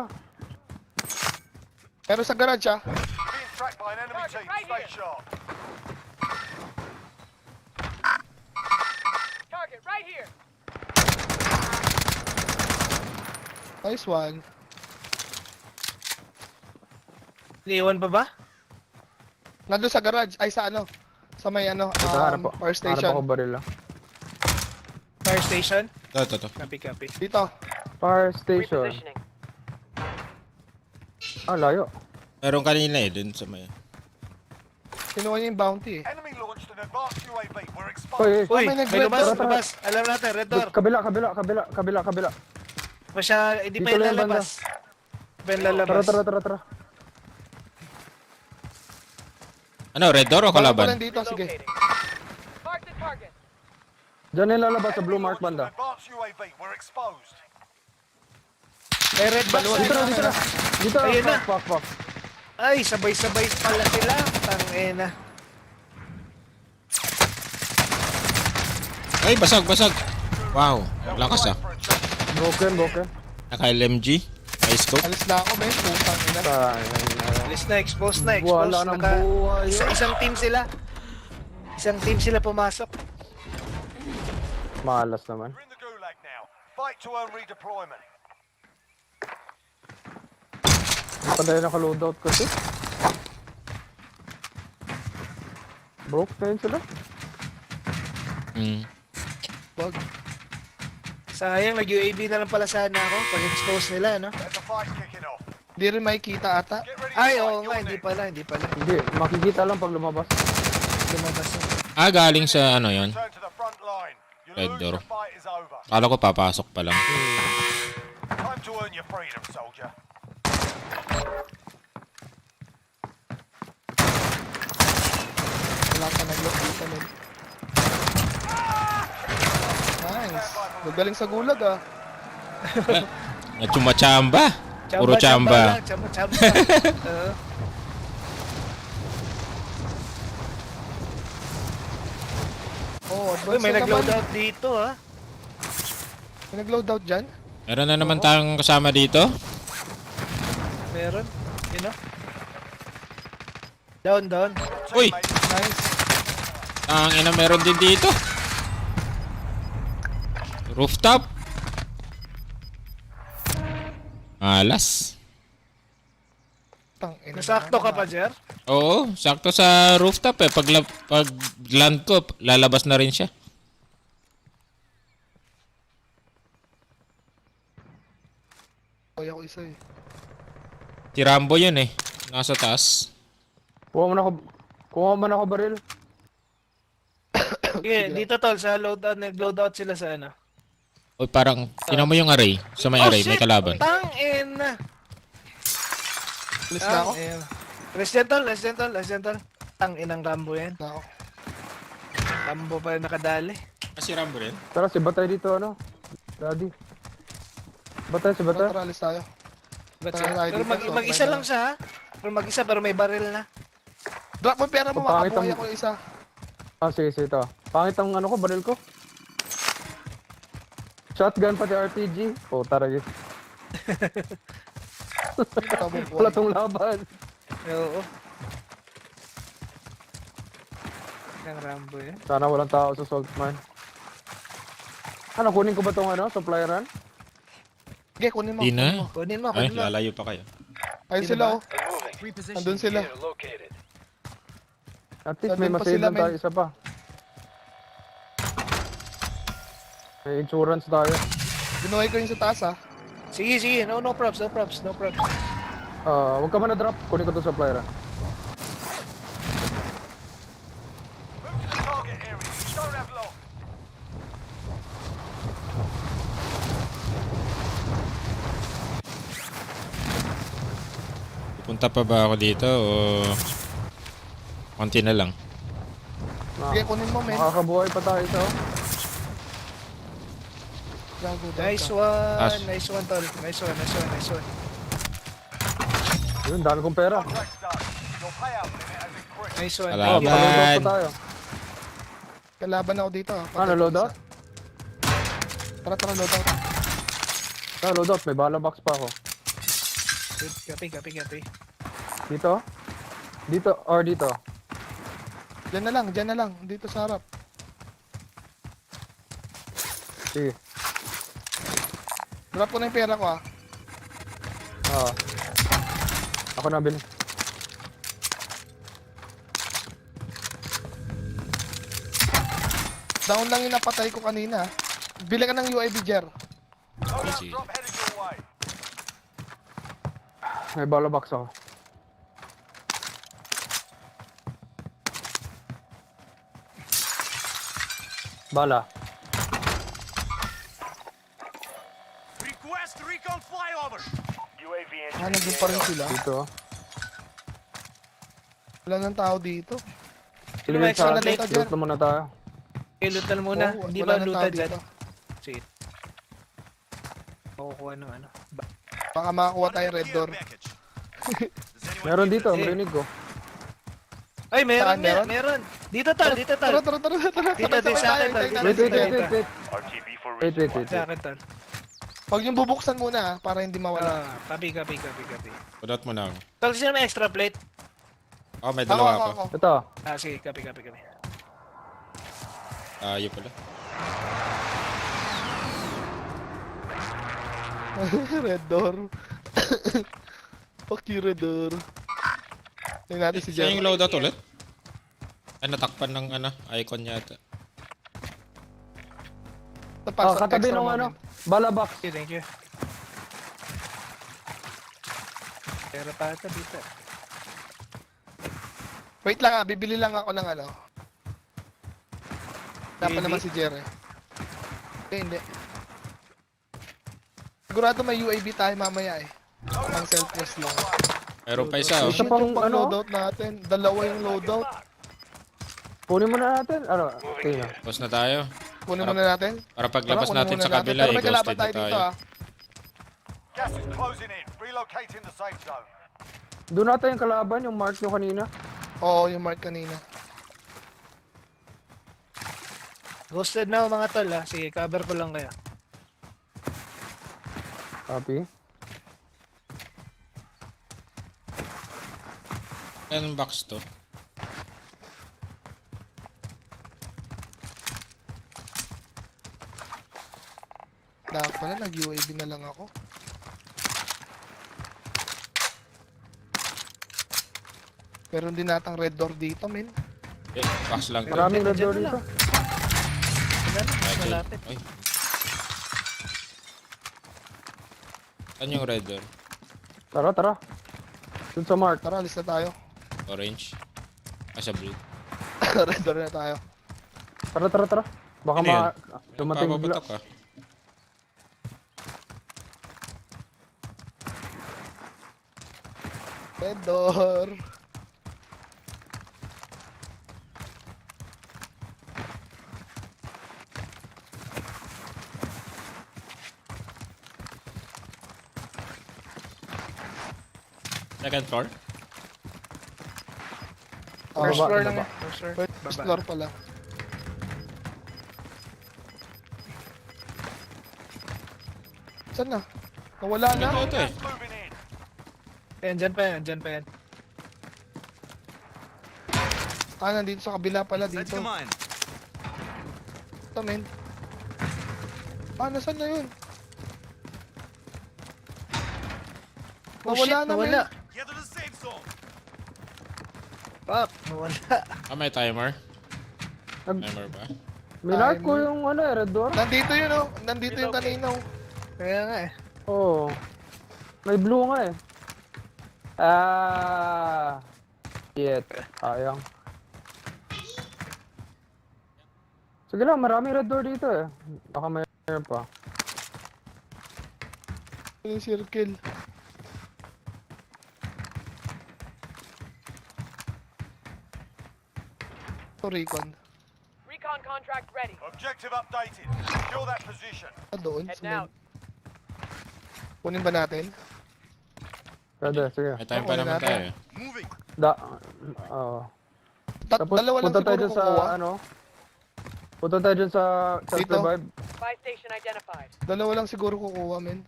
Pero sa garage ah. Being tracked by an enemy Target team. right Stay here. sharp. Target right here. Nice one. Iwan pa ba? Nandun sa garage, ay sa ano? Sa may ano, Harap power ako station. baril. Fire station? Ito. Copy. Dito. Fire station. Repositioning. Layo. Meron kanina dun sa may... Kinuha niya yung bounty eh. Enemy launched an advanced UAV. We're Oy, exposed. Uy, may may nag-red lumabas, door. lumabas. Alam natin, red door. Kabila. Pa siya, hindi pa Dito yung lang yung lalabas. Pa yung lalabas. Tara. Ano, red door o Bago pa kalaban? lang dito, sige. Locating. Mark the target. Diyan yung lalabas sa blue Enemy mark launched an banda. advanced UAV. We're exposed. May red box. Dito na. Dito. Ayun na. Fuck. Ay, sabay-sabay pala sila. Tangina. Ay, basag. Wow, lakas ah. For a change. Broken. Naka-LMG. High scope. Alis na ako, men. Putang ina. Alis na, exposed na. Wala nang buhay. Isang team sila. Isang team sila pumasok. Malas naman. We're in the gulag now. Fight to earn redeployment. Panday naka-loadout kasi. Broke na yun sila. Hmm. Wag. Sayang, nag-UAV na lang pala sana ako pag-expose nila, no? There's a fight kicking off. Hindi rin makikita ata. Get ready to Ay, fight. oo You're nga, hindi next. pala, hindi pala. Hindi, makikita lang pag lumabas. Lumabas na. Galing sa ano yon. Turn to the front line. You Red lose, door. the fight is over. Akala ko papasok pa lang. Time to earn your freedom, soldier. Wala ka nag-lock dito, men. Nice. Magaling sa gulag, ah. Chumachamba. Puro chamba. lang, Chamba. Oo. Oh, Uy, advance may na nag-load naman. out dito, ha? May nag-loadout dyan? Meron na naman tayong kasama dito. Meron. You know? Down. Uy! Nice. Ang ina, meron din dito. Rooftop. Alas. Tangina. Nasakto ka pa, Jer? Oo, sakto sa rooftop eh. Pag land ko, lalabas na rin siya. Kaya ko isa eh. Si Rambo yun eh. Nasa taas. Kuha man ako baril. Sige, dito tol, sa loadout, nag-loadout sila sa ano. Uy, parang, tinan mo yung array. Sa may array, may kalaban. Tangina! Alis na ako. Less than tol. Tanginang Rambo yan. Na ako. Rambo pa yung nakadali. Si Rambo rin? Tara, si Batay dito, ano? Daddy. Batay, si Batay. Tara, alis tayo. Pero dito, mag-isa so, lang siya, ha? Pero mag-isa, pero may baril na. Drop mo yung pera mo, Pangit makabuhay ang- ako yung isa. Sige, ito. Pangit ang ano ko, baril ko. Shotgun pati RPG. Oh, tara guys. Wala tong laban. Oo. Ang Rambo yan. Sana walang tao sa Saltman. Ano, kunin ko ba tong ano, supply run? Sige, kunin mo. Di na. Kunin mo, Ay, kunin mo. lalayo pa kayo. Ayun Sino sila, ba? oh. Andun sila. At least may Nandun pa masave sila, lang tayo, men. isa pa. May insurance tayo. Binuhay ko yung sa taas, ah. Sige. No props. Huwag ka man na-drop. Kunin ko to supply run. Move to the target area. You don't have long. Pupunta pa ba ako dito o... konti na lang. Sige, kunin mo, men. Makakabuhay pa tayo isa. Gago, Nice one, tol. Nice one. Yun, dami kong pera. Contract's done. Your payout limit has increased. Nice one. Salamat. Pag-loadout pa tayo. Kalaban ako dito, ah. Ano, loadout? Tara, loadout. Loadout. May bala box pa ako. Copy. Dito? Dito or dito? Diyan na lang. Dito sa harap. Sige. Drop ko na yung pera ko, ah. Ako na bilhin. Down lang yung napatay ko kanina, ah. Bili ka ng UAV, Jer. Loadout Easy. drop headed your way. May bala box ako. Bala. Request recon flyover. UAV entry. Nandun pa rin sila. Dito. Wala nang tao dito. Sige, may extra sa data atin. dyan? Loot na muna tayo. Lutan muna. Oo, Hindi wala ba nang lutan tao dyan? dito. Sige. Makukuha ng ano. Baka makakuha tayo red door. Package. Does anyone Meron need dito, this? marinig ko. Ay, meron Saan, nga. meron? Meron. Dito tol. Tara. Dito, sa akin, tol. Wait. RTB for Wait. Sa akin tol. Huwag yung bubuksan muna, ah, para hindi mawala. Copy. Pudot mo na ako. Tol, sino may extra plate? Oh, may dalawa ako. Ako. Ito. Sige, copy. Tayo pala. Red door. Fuck you, red door. Tingnan natin si Siya Jer. yung loadout ulit? Ay, natakpan ng ano, icon yata. Tapos, Katabi extra nung moment. ano. Balabak. Thank you. Pero pa ito dito. Wait lang bibili lang ako ng ano. Dapat naman si Jerry. Hindi. Sigurado may UAV tayo mamaya eh. Ang selfless lang. Meron pa isa, oh. Isa Yun pang yung pang ano? loadout natin. Dalawa yung loadout. Kunin mo na natin. Ano? Okay na. Tapos na tayo. Kunin muna natin. Para paglabas Tara, kunin natin muna sa kabila, Pero may kalaban i-ghosted na tayo dito tayo. ah. Gas is closing in. Relocating the safe zone. Doon natin yung kalaban, yung mark nyo kanina. Oo, yung mark kanina. Ghosted na ako mga tol ha. Sige, cover ko lang kaya. Copy. Anong box to? Dapat pala, nag-UAV na lang ako. Meron din natang red door dito, men. Box lang to. Maraming red Dyan door na dito. Ganun, Okay. malapit. Ay. Saan yung red door? Tara, tara. Doon sa mark. Tara, alis na tayo. Orange? Sa blue? Red door na tayo. Tara, tara, tara. Baka Ano yun? dumating bigla. Papaputok ka. Red door. Second floor? First Baba, floor lang baba. yan. First floor. First Baba. floor pala. Saan na? Nawala na? Ito eh. Moving in. Ayan, dyan pa yan. Dyan pa yan. Ah, nandito sa kabila pala Set dito. command. Ito, men. Ah, nasaan na yun? Oh Nawala shit, na, nawala. Get to the safe zone. Fuck, nawala. May timer? Nag- Timer ba? Minark ko yung ano, red door. Nandito yun, oh. Nandito yung kanina, oh. Kaya nga eh. Oo. May blue nga eh. Ah. Shit. Sayang. Sige lang, maraming red door dito eh. Baka mayroon pa. Yung circle. Ito, recon. Recon contract ready. Objective updated. Secure that position. Ah, doon. Head sa may- out. Kunin ba natin? Pwede, sige. May time pa Okay, naman natin. tayo. Moving. Oo. Tapos, Tapos dalawa lang punta tayo siguro dyan sa kukuha. ano. Punta tayo dyan sa self-revive. Buy station identified. Dalawa lang siguro kukuha, men.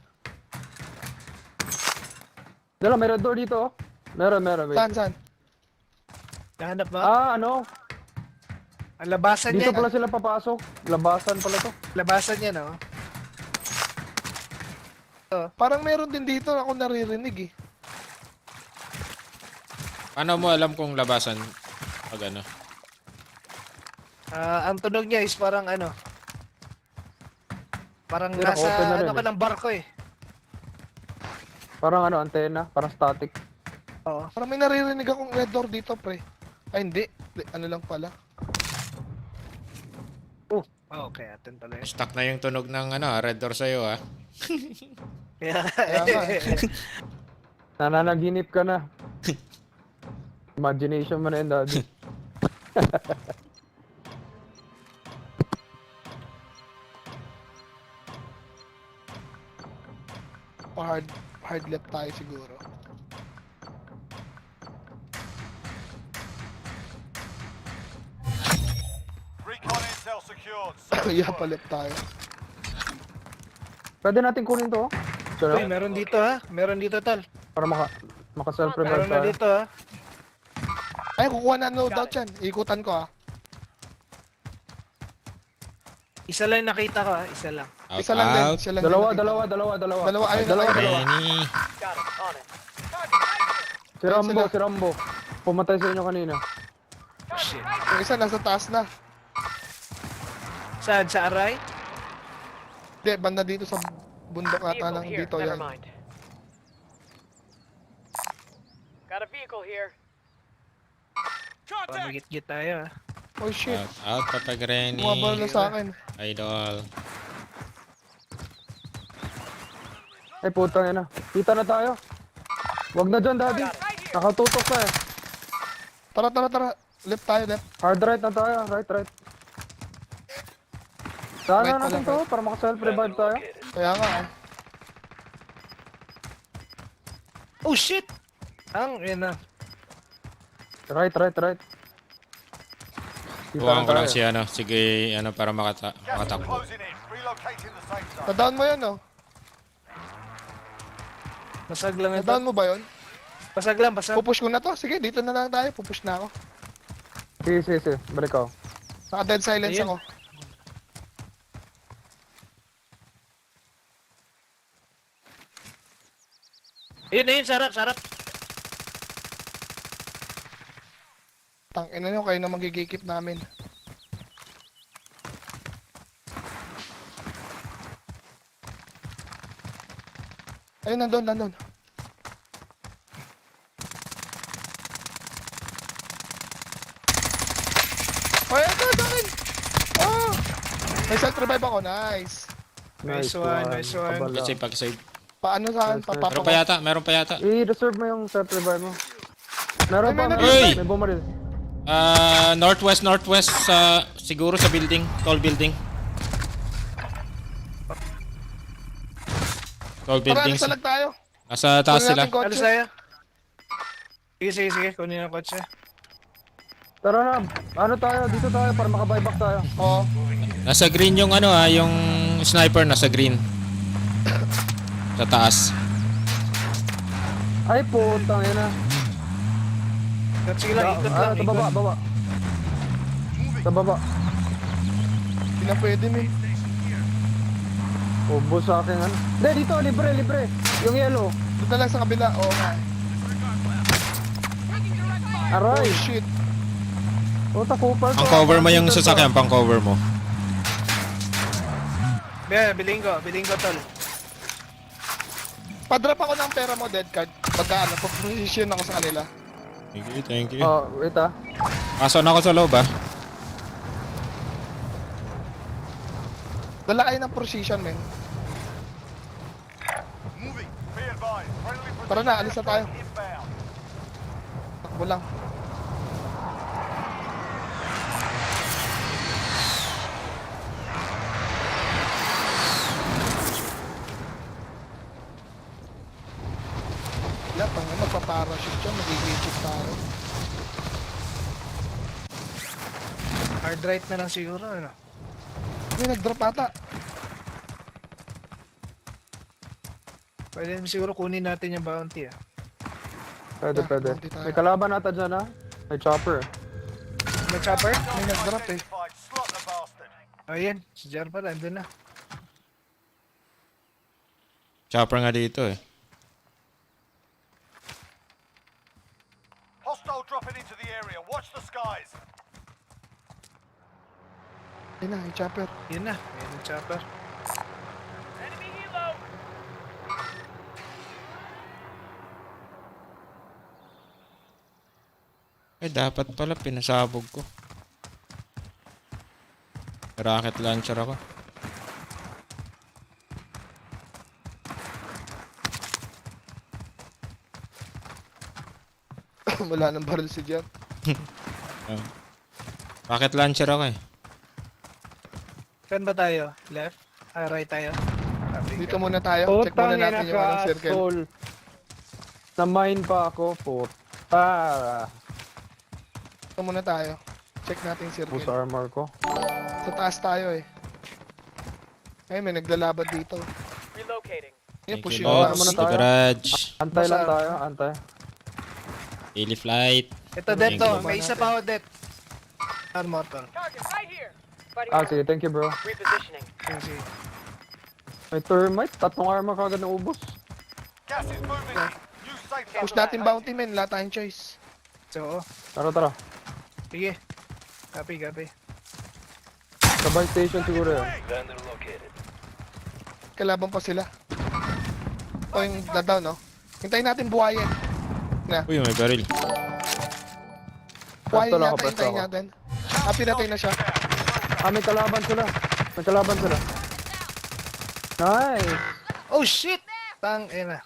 Dala, may red door dito oh. Meron, wait. Saan? Nahanap ba? Ah, ano? Ang labasan Dito yan. pala sila papasok. Labasan pala to. Labasan yan, oh. Parang meron din dito ako naririnig eh. Paano mo alam kung labasan pag ano? Ang tunog niya is parang ano. Parang Pero open na nasa rin ano ka eh. ng barko eh. Parang ano, antena. Parang static. Oo. Parang may naririnig akong red door dito, pre. Ay, hindi. Ano lang pala. Okay, atin pala yun. Stuck na yung tunog ng ano, red door sa'yo ah. Kaya Kaya nga eh. Nananaginip ka na. Imagination mo na yun, daddy. Hard left tayo siguro. Recon intel secured. Yeah, pa left tayo. Pwede natin kunin to oh. So, Uy, meron dito ha. Meron dito tal. para maka self-revive Meron na tayo. dito ha. Ay, kukuha na ng loadout yan. Ikutan ko ah. Isa lang nakita ko ha. Isa lang. Out, Isa lang din. out. Isa lang Dalawa. din. Dalawa. Dalawa, ayun, Dalawa. ayun. Benny. Got it. On it. Si Rambo. Pumatay sa inyo kanina. Shit. Yung isa nasa taas na. Saan? Sa aray? Hindi, banda dito sa bundok ata Vehicle ng here. dito Never yan. mind. Got a vehicle here. Pamigit-git tayo ah. Oh shit, Out Papa Granny. bumabala sa akin. Idol. Ay, putang ina. Kita na tayo. Wag na dyan, daddy. Nakatutok ka eh. Tara. Left tayo, left. Hard right na tayo. Right. Saan Right na natin pala, to? Para maka-self-revive tayo. Kaya nga eh. Oh shit! Yan na. Right. Kita Buwan na ko lang tayo. si ano. Sige, ano, para Gas is makatakbo. closing in. Relocating the safe zone. Nadaan mo yun, oh. Pasag lang ito. Nadaan mo ba yun? Pasag lang, pasag. Pupush ko na to. Sige, dito na lang tayo. Pupush na ako. Sige. Balik ako. Naka-dead silence Ayun. ako. Ayun, sarap. Tangina nyo, kayo na magigikip namin. Ayun, nandun. Ay, ito, sa akin! Oh! May self-revive ako, nice. Nice one. Kabala. Pag-save. Paano sa akin? Nice, Papapa Meron pa yata. I-reserve mo yung self-revive mo. Meron pa, Uy! may bumaril. Northwest siguro sa building, tall building. Tall Tara, building. alisa lang tayo. Nasa taas Kunin sila. natin kotse. Alis tayo. Sige. Kunin ang kotse. Tara na, ano tayo, dito tayo para maka-buyback tayo. Oo. Nasa green yung ano yung sniper nasa green. Sa taas. Ay, putang ina. Sige lang, ikot lang. Sa baba. Sa baba. Hindi na pwede, men. Ubus sa akin, ano. Hindi, dito, libre. Yung yellow. Doon na lang sa kabila. Oo nga. Aray. Oh shit. Puta, Cooper. Pang cover mo yung sasakyan, pang cover mo. Biling ko tol. Padrop ako ng pera mo, dead card. Pagka ano, position ako sa kanila. Thank you. Oh, wait ah. Pasok na ako sa loob Dala kayo ng precision, men. Moving. Be advised. Friendly Tara na, alis na tayo. inbound. Takbo lang. Wala, pang magpaparachute siya, magigigit tayo. Hard right na lang siguro, ano? May nag-drop ata. Pwede siguro kunin natin yung bounty ah. Pwede. bounty tayo. May kalaban ata dyan ah. May chopper. May chopper? May nag-drop eh. Identified. Slot the bastard. Ayan, si Jar pala, andun na. Chopper nga dito Hostile dropping into the area. Watch the skies. Ayun na, yung chopper. Yun na, ayan yung chopper. Enemy helo. Dapat pala pinasabog ko. Rocket launcher ako. Wala nang barrel si Jet. Rocket launcher ako Saan ba tayo? Left? Right tayo? Dito muna tayo. Check muna natin yung anong circle. Soul. Na-mine pa ako, puta. Dito muna tayo. Check natin yung Boost circle. armor ko. Sa taas tayo eh. Ay, may naglalaban dito. Relocating. Yan, Thank push you, yung boss. Tama na The tayo. garage. Antay lang tayo, antay. Daily flight. Ito, det Thank to. you. May isa pa ako, det. Armor to. Target right here. Fighting Ah, sige, thank you bro. repositioning. Sige. May thermite, tatlong armor kagad na ubos. Gas is moving in. New safe zone. Push natin bounty, men. Wala tayong choice. So, Tara. sige. Copy. Sa buy station siguro yun. kalaban pa sila. O yung down, no? Hintayin natin buhayin. Uy, may baril. Buhayin Pwesto lang ako, yata, pwesto hintayin ako. natin. Pinatay na siya. May kalaban sila. May kalaban sila. Nice. Oh shit! Tang, na.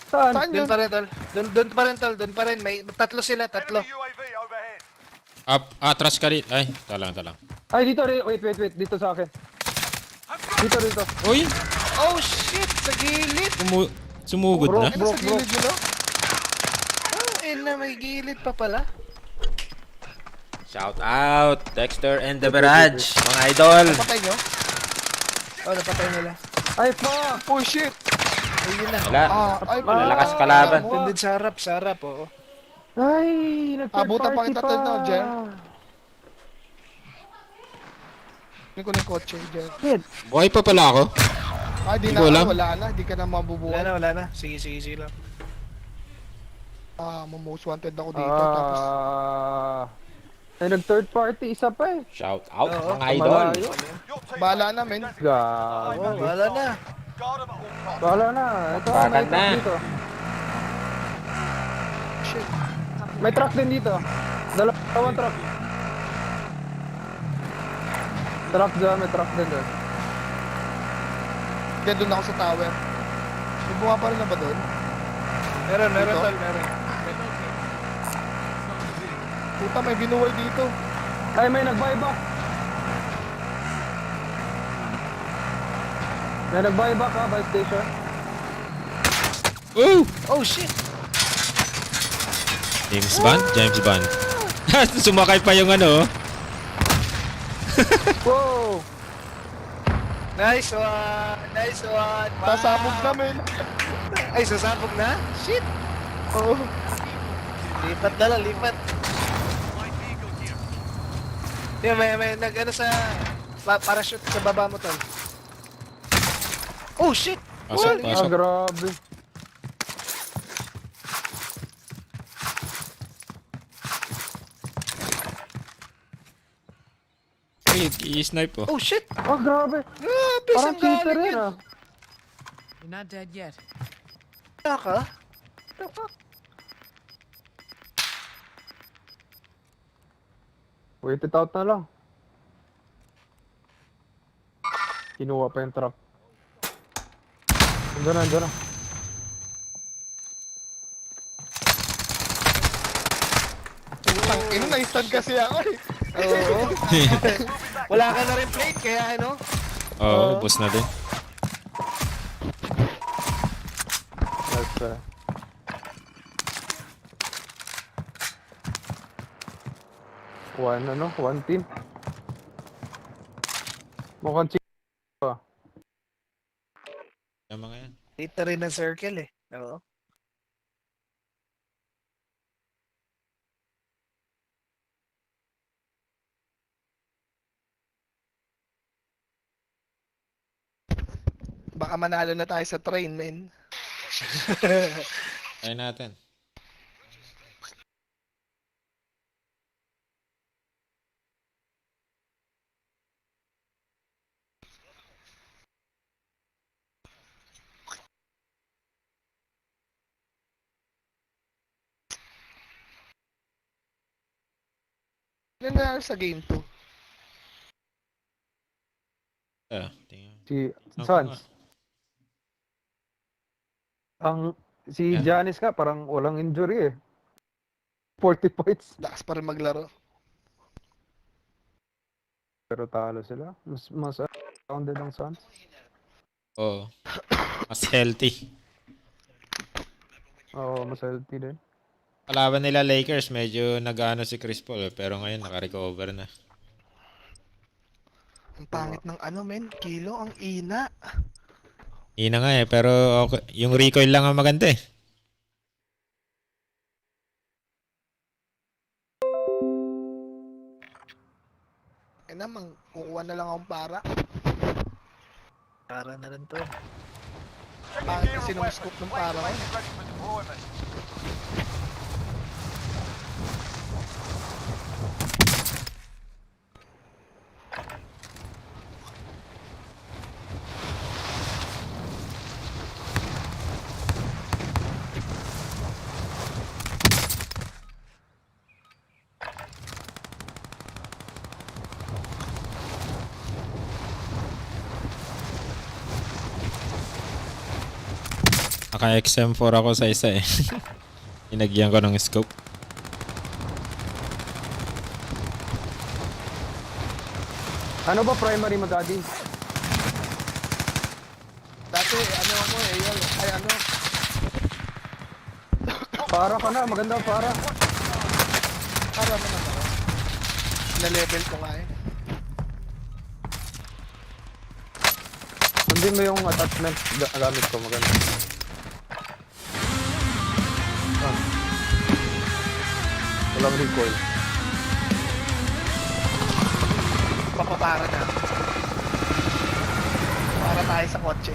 Saan? Saan Doon yun? pa rin, tol. Doon pa rin, tol. Doon pa rin. May tatlo sila, tatlo. Enemy UAV overhead. Atras ka rin. Ay, talang. Ay, dito rin. Wait. Dito sa akin. Dito. Uy, Oh shit! Sa gilid! sumugod Bro, na. Ano sa gilid nyo, no? Na may gilid pa pala. Shout out, Dexter and the Barrage, mga idol. Patay nyo? Oh, napatay nila. Ay, fuck! Oh, shit! Ayun na. Wala. Ay, Malalakas kalaban. Doon din sa harap, oo. Ay, nag-third Abutan pa party kita, pa. tol, no, Jer? Hindi ko na yung kotse, Jer. Shit. Buhay pa pala ako. Di Hindi na, ko alam. wala na. Di ka na mabubuhay. Wala na. Sige lang. Most wanted ako dito. Tapos, Ay, nag-third party, isa pa eh. Shout out, Oo. mga idol. Malayo. Your team bahala na, men. Gago. Oh, wala na. guard them at all costs. Bahala na. Ito, Bakbakan may truck na. dito. Shit. May truck din dito. Dalawang truck. Truck dyan, may truck din doon. Kaya doon ako sa tower. May bunga pa rin na ba doon? Meron, Dito? tol, meron. Puta, may binuwal dito. Ay, may nag-buyback. May nag-buyback ha, buy station. Woo! Oh shit! James Bond. Sumakay pa yung ano. Wow! Nice one! Sasabog na, men. Ay, sasabog na? Shit! Oo. Lipat na lang, lipat. Yan, may nag-ano sa parachute sa baba mo, tol. Oh shit! Pasok. Grabe. Ay, i-snipe oh. Oh shit! Grabe. Grabe, Parang saan cheater galing yan yun? ah. You're not dead yet. Ka? Wait it out na lang. Kinuha pa yung truck. Andyan na. Putang ina, na-stand kasi ako eh. Oo. Wala ka na rin plate, kaya ano? Oo, ubos na din. That's one team. Mukhang pa. Yung mga yan. Dito rin ang circle eh. Oo. Baka manalo na tayo sa train, men. Try natin. Ano na sa game 2? Tingnan. Si Ang Sans. Si Yeah. Janice ka parang walang injury eh. 40 points. Lakas pa rin maglaro. Pero talo sila. Mas rounded ang Sans. Oo. Mas healthy. Oo, mas healthy din. Kalaban nila Lakers, medyo nag-ano si Chris Paul, pero ngayon naka-recover na. Ang pangit ng ano, men. Kilo, ang ina. Ina nga eh, pero okay. Yung recoil lang ang maganda eh. Eh naman, kukuha na lang akong para. Para na rin to. Pangit kasi nung scope ng para ko. Ready for deployment. Naka-XM4 ako sa isa eh. Inagyan ko ng scope. Ano ba primary mo, Daddy? Dati, ano ako eh, yun. Ay, ano. Para ka na, maganda para. Para mo na ba? Na-level ko nga eh. Sundin mo yung attachment gamit ko, maganda. Ah. Walang recoil. Papapara na. Para tayo sa kotse.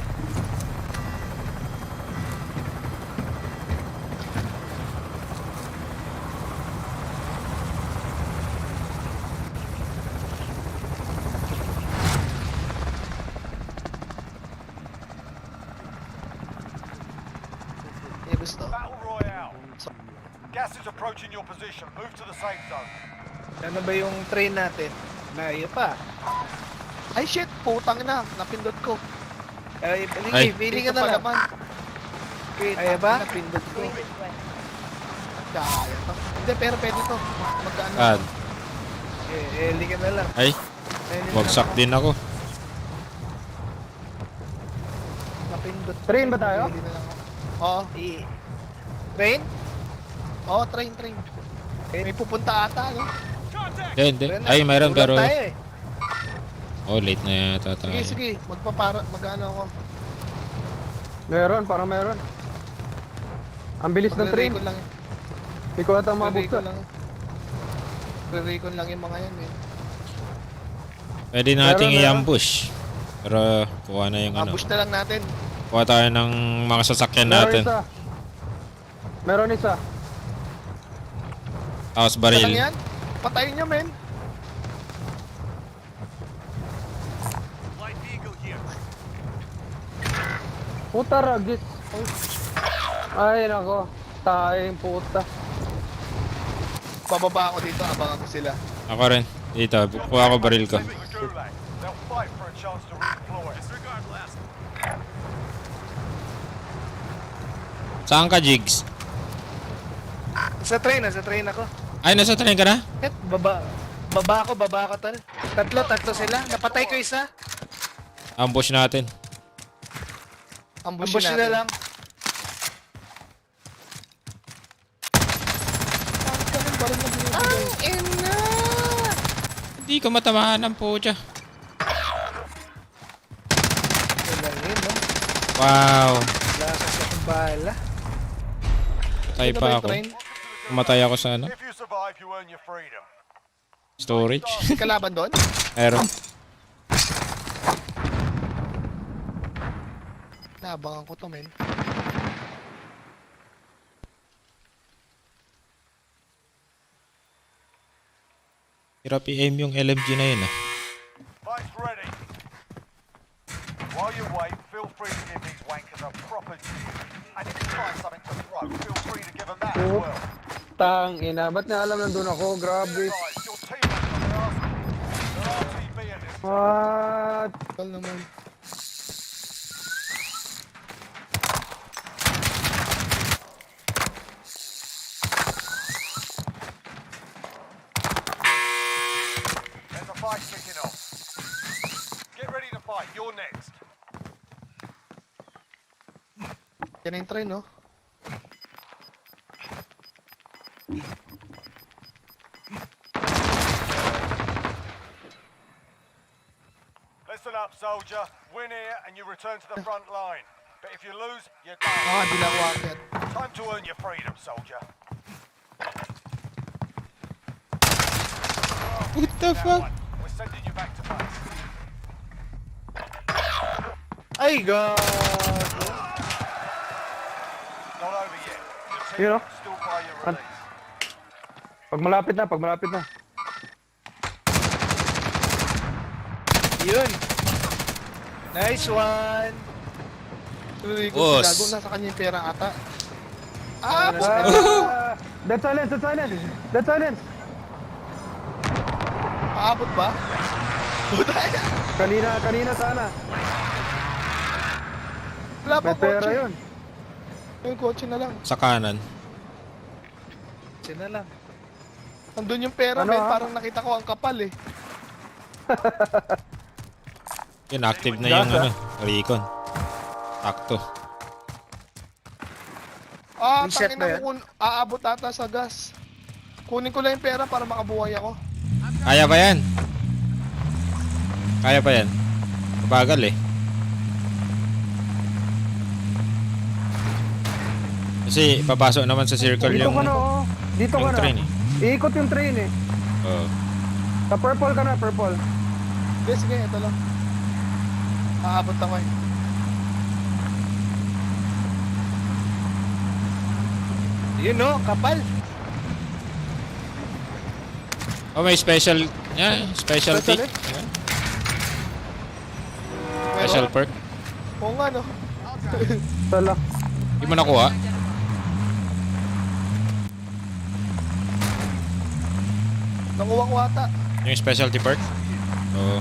Gusto. Battle Royale. Gas is approaching your position. Move to the safe zone. Ano ba yung train natin? Layo pa. Ay shit, putang na, napindot ko. Ay, Ay. feeling ka na lang. Kaya ba? Napindot ko. Kaya to. Hindi, pero pwede to. Magkano? Kad. Heli ka na lang. Ay, wagsak din ako. Napindot. Train ba tayo? Pili na lang ako. Oo. Train? Oo, train. May pupunta ata, no? Hindi. Ay, mayroon pero... Ulan tayo eh. Oh, late na yata tayo. Sige, mag-ano ako. Meron, parang meron. Ang bilis ng train. Re-recon lang. Hindi ko ata mabuksan. Re-recon lang yung mga yan, eh. Pwede nating Meron. i-ambush. Pero kuha na yung ano. Ambush na lang natin. Kuha tayo ng mga sasakyan Meron natin. isa. Meron isa. Tapos Isa lang baril. yan. Patayin nyo, men. Light vehicle here. Puta ragis. Ay nako. Tayong puta. Bababa ako dito, abangan ko sila. Ako rin. Dito, kuha ko baril ko. The Gulag. They'll fight for a chance to redeploy. Disregard blast. Saan ka, Jigs? Sa train ako. Ay, nasa train ka na? Baba ako tol. Tatlo sila. Napatay ko isa. Ambush natin. Ambush Ambush natin. na lang. Hindi ko matamahan ng pucha. Wala yun, no? Wow. Lasa sa kumbala. Patay Sino ba pa yung ako. train? Pumatay ako sa ano? If you survive, you earn your freedom. Storage. May kalaban doon? Meron. Naabangan ko to, men. Hirap i-aim yung LMG na yun ah. Fight's ready. While you wait, feel free to give these wankers a proper cheer. And if you find something to throw, feel free to give them that as well. Tang ina, ba't na alam nandun ako? Grabe. Guys, your teammates are asking. They're RTB in this. What? Tol naman. There's a fight kicking off. Get ready to fight. You're next. Yan na yung train, no? Listen up, soldier. Win here and you return to the front line. But if you lose, you're done. Ah, di lang ako aakyat. Time to earn your freedom, soldier. What the That fuck? one. We're sending you back to base. Ay, God! Not over yet. Your team You know? is still by your release. Pag malapit na. Yun! Nice one! Tuloy ko Boss. gago, nasa kanya yung pera ata. Ah, Ah, Dead silence. Paabot ba? Puta yan. Kanina sana. Wala May pa pera kotse. yun. Yung kotse na lang. Sa kanan. Sina lang. Andun yung pera, Ano, men. ah? Parang nakita ko ang kapal eh. Yun, active na yung ano, recon. Takto. Ah, Reset tangin na na yan? kung aabot ata sa gas. Kunin ko lang yung pera para makabuhay ako. Kaya ba yan? Kaya pa yan? Bagal eh. Kasi papasok naman sa circle Dito yung, ka na, oh. Dito ka yung na. train eh. Iikot yung train eh. Oo. Sa purple ka na, purple. Sige, sige, ito lang. Aabot ako eh. Yun no, kapal. Oh, may special, yeah, specialty. Special eh? Yeah. Special perk. Oo nga no. Sala. Hindi mo nakuha? Nakuha ko ata. Yung specialty perk? Oo.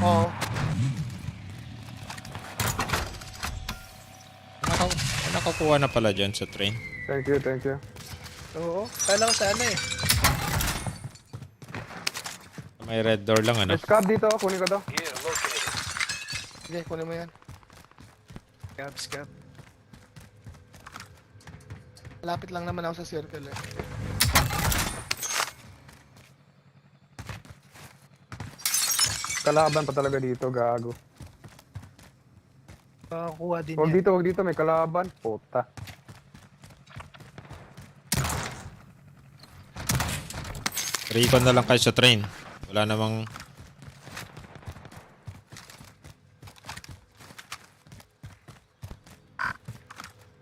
Oo. Nakakuha na pala dyan sa train. Thank you, thank you. Oo. Kala ko sana eh. May red door lang ano. May scab dito, kunin ko to. Sige, kunin mo yan. Scab. Malapit lang naman ako sa circle eh. Kalaban pa talaga dito, gago. Makakuha din Huwag yan. dito, huwag dito, may kalaban. Puta. Recon na lang kayo sa train. Wala namang...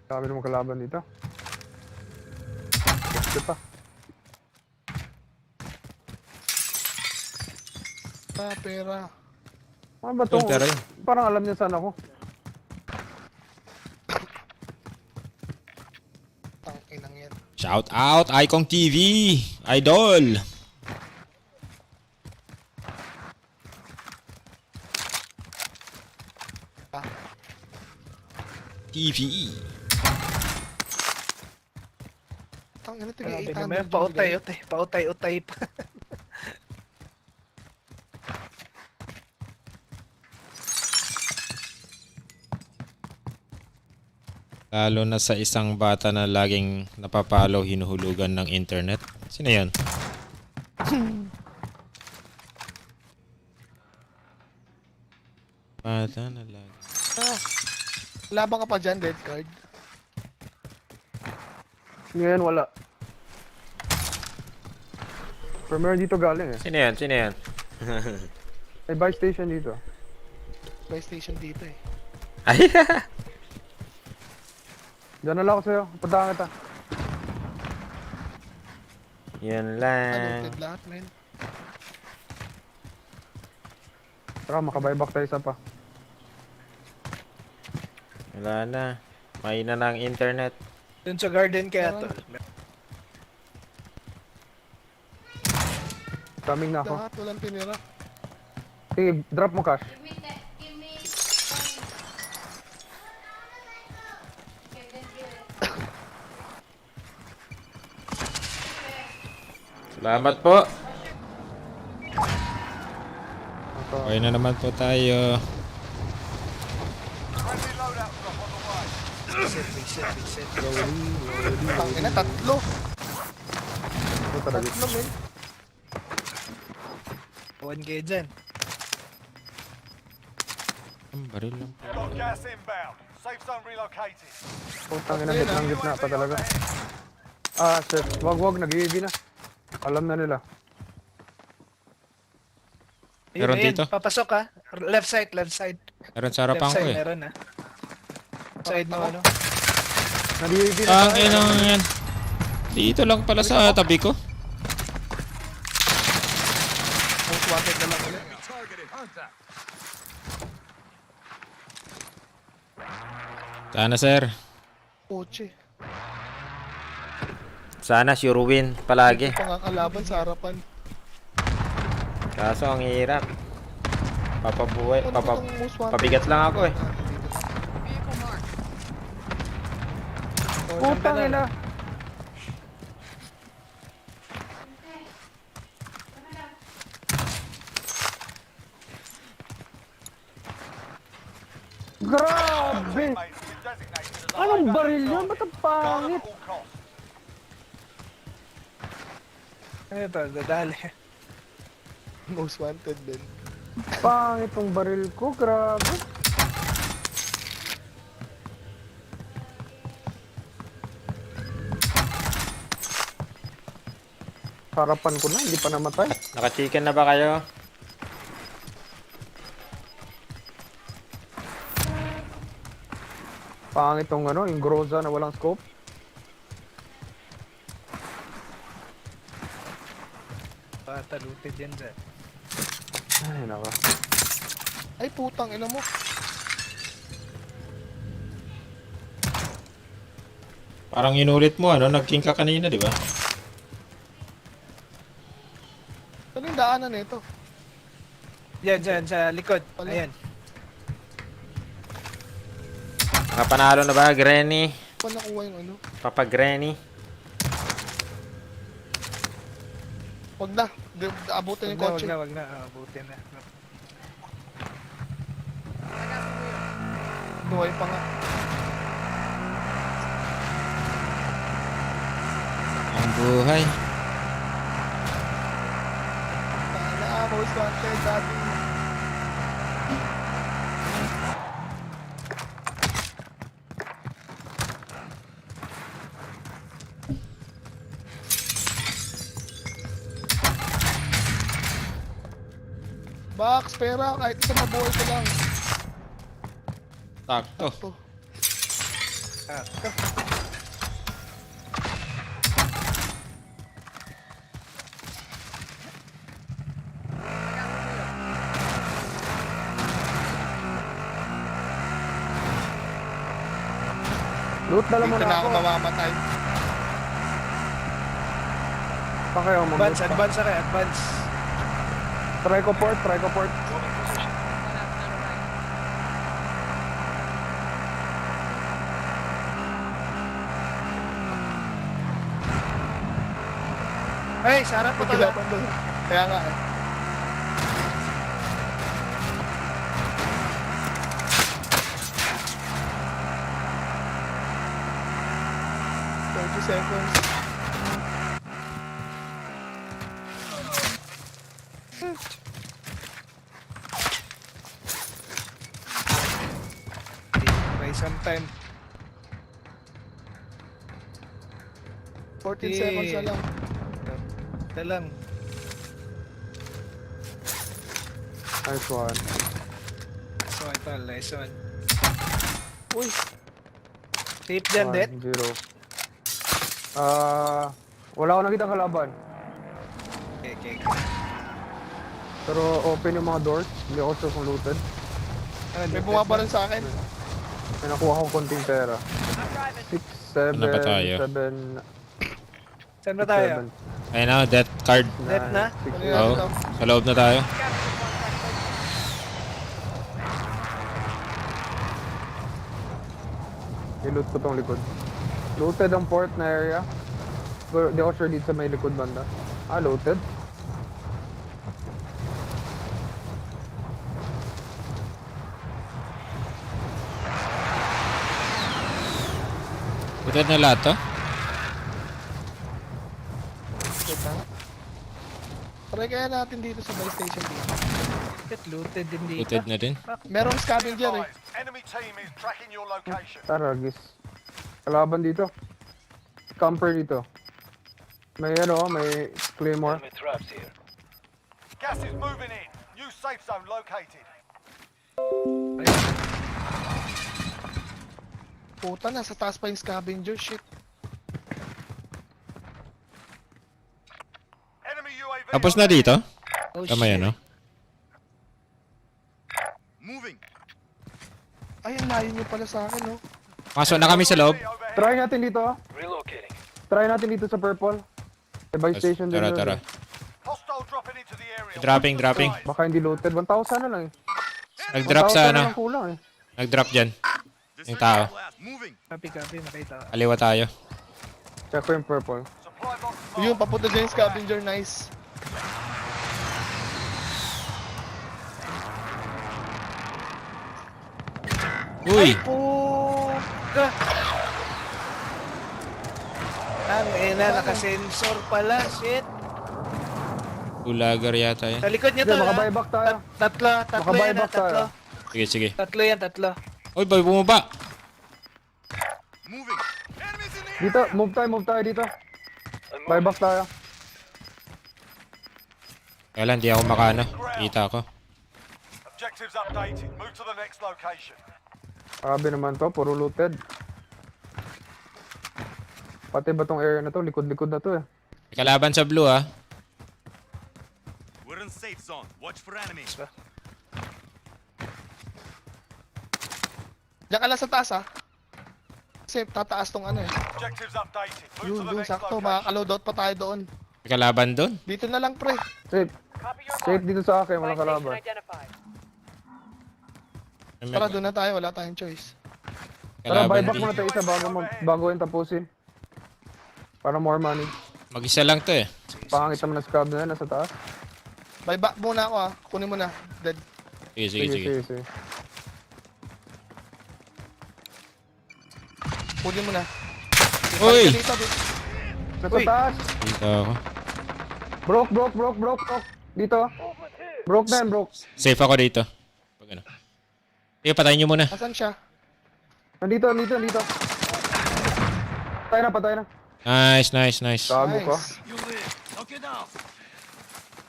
Sabi naman kalaban dito. Gusto pa. Ah, pera. Ano ba to? Yung pera yun. Parang alam niya saan ako. Tanginang yan. Shout out Icon TV! Idol! TV. Tangina, Grabe tiga 800 naman. yung Pautay-utay. Pautay-utay pa. Lalo na sa isang bata na laging napapalo hinuhulugan ng internet. Sino yan? Bata na lagi. Ah, laban ka pa dyan, dead card. Ngayon wala. Pero meron dito galing eh. Sino yan? Sino yan? May buy station dito. Buy station dito eh. Ay! Diyan na lang ako sa'yo. Puntahan kita. Yan lang. Unlimited lahat, men. Tara, makabuyback tayo isa pa. Wala na. May na ng internet. Dun sa garden kaya to. Coming na ako. Lahat, walang tinira. Sige, drop mo cash. Salamat po. Ito. Okay na naman po tayo. Friendly loadout drop on the way. Reset. Tangina, tatlo. Ito talaga. Tatlo, men. 1K dyan. Ang baril lang. Got gas inbound. Safe zone relocated. Putang ina, hit ng gitna pa talaga. Ah, shit. Wag, nag-EV na. Alam na nila. Meron Ayun, dito? Papasok ha. Left side. Meron sa harapan Left ko side eh. meron ha. Side mo ano. Nag-EV na Ang tayo. inang yan. Dito lang pala sa tabi ko. Most wanted na lang ulit. Sana sir. Kotse. Sana sure win palagi. Pangakalaban sa harapan. Kaso ang hirap. Papabuhay, Ano ba itong most wanted? pabigat lang ako eh. Vehicle marked. Putang ina. Grabe! Mates will be designated as a Anong high baril value yun? Ba't ang target. Guard pangit? at all costs. Ano ito? Dadali. Most wanted din. Pangit tong baril ko, grabe. Harapan ko na, hindi pa namatay. Naka-chicken na ba kayo? Pangit tong ano, yung Groza na walang scope. Bata, looted yan dyan. Ay, naka. Ay, putang ina mo. Parang inulit mo, ano? Nag-king ka kanina, di ba? Saan yung daanan nito? Yan, dyan, sa likod. Wala. Ayan. Nakapanalo na ba, Granny? Pa nakuha yung ano? Papa Granny? Wag na. Abutin yung Wag kotse. na, wag na. Abutin na. Buhay pa nga. Ang buhay. Most wanted, daddy. Box, pera, kahit isa mabuhay ko lang. Sakto. Ito. Loot dala mo Dito na na ako. ako mamamatay. Pa kayo, Advance, advance na kayo, advance. Try ko port, try ko port. Hey, sarap po tala. Pagkilapan doon. Kaya nga eh. Seconds. May sometime. 14 seconds na lang. Ito lang. Nice one. So, ito, lesson. Uy, Safe dyan, Det. 1-0. Wala akong nakita kalaban. Okay. Pero open yung mga doors. Hindi ako sure kung looted. may bumabaran sa akin. May nakuha akong konting pera. 6, 7, Ano ba tayo? 7, Saan ba tayo? 7, Ayun na, death card. Net na? 6, Ano yan? Oo, sa loob na tayo. I-loot ko tong likod. Looted ang port na area. Pero di ako sure dito sa may likod banda. Looted. Looted na lahat to? Wait na. Try kaya natin dito sa buy station dito. Bakit looted din dito? Looted na din. Merong scavenger eh. Enemy team is tracking your location. Taragis. Kalaban dito. Camper dito. May may claymore. Gas is moving in. New safe zone located. Puta, nasa taas pa yung scavenger. Shit. Enemy UAV. Tapos na dito? Oh, Tama yan, no? Moving. Ay, ang layo nyo pala sa akin, no? Pasok na kami sa loob. Try natin dito. Try natin dito sa purple. Sa buy station din. Tara, doon. tara. Hostile dropping into the area. Dropping, dropping. Baka hindi looted. 1,000 na lang eh. Nag-drop 1,000 sa na ano. lang kulang eh. Nag-drop dyan. Yung tao. Moving. Copy, nakita ka. Kaliwa tayo. Check ko yung purple. Supply box is Yun, marked. papunta dyan yung scavenger, nice. Uy! Puga! Ang ina, naka-sensor pala, shit. Ulagar yata yan. Sa likod niya Sige, to, makabuyback tayo. Tatlo yan, Makabuyback tatlo. tayo. Sige, sige. Tatlo. Uy, boy, bumaba! Moving. Enemies in the air. Dito, move tayo dito. Buyback tayo. Kaya lang, di ako makano. Kita ko. Objectives updated. Move to the next location. Grabe naman to, puro looted. Pati ba tong area na to? Likod-likod na to eh. May kalaban sa blue, ah. We're in safe zone. Watch for enemies. Diyan ka lang sa taas, ha? Kasi tataas tong ano eh. Objectives updated. Move Yun, to the dun, next sakto. location. Makaka-loadout pa tayo doon. May kalaban doon. Dito na lang, pre. Safe. Copy your Safe mark. dito sa akin, Buy walang station kalaban. identified. Tara, doon na tayo. Wala tayong choice. Tara, Kalaban buyback di. muna tayo isa bago yung tapusin. Para more money. Mag-isa lang to eh. Pangangit naman na scab na yan, nasa taas. Buyback muna ako, ha? Kunin mo na. Dead. Sige. Sige. Kunin mo na. Uy! Dito. Nasa taas! Dito ako. Broke. Dito. Broke na yan, broke. Safe ako dito. Pag ano. Sige, patayin nyo muna. Asan siya? Nandito. Patay na. Nice. Gago ka. Nice. You live. Knock it down.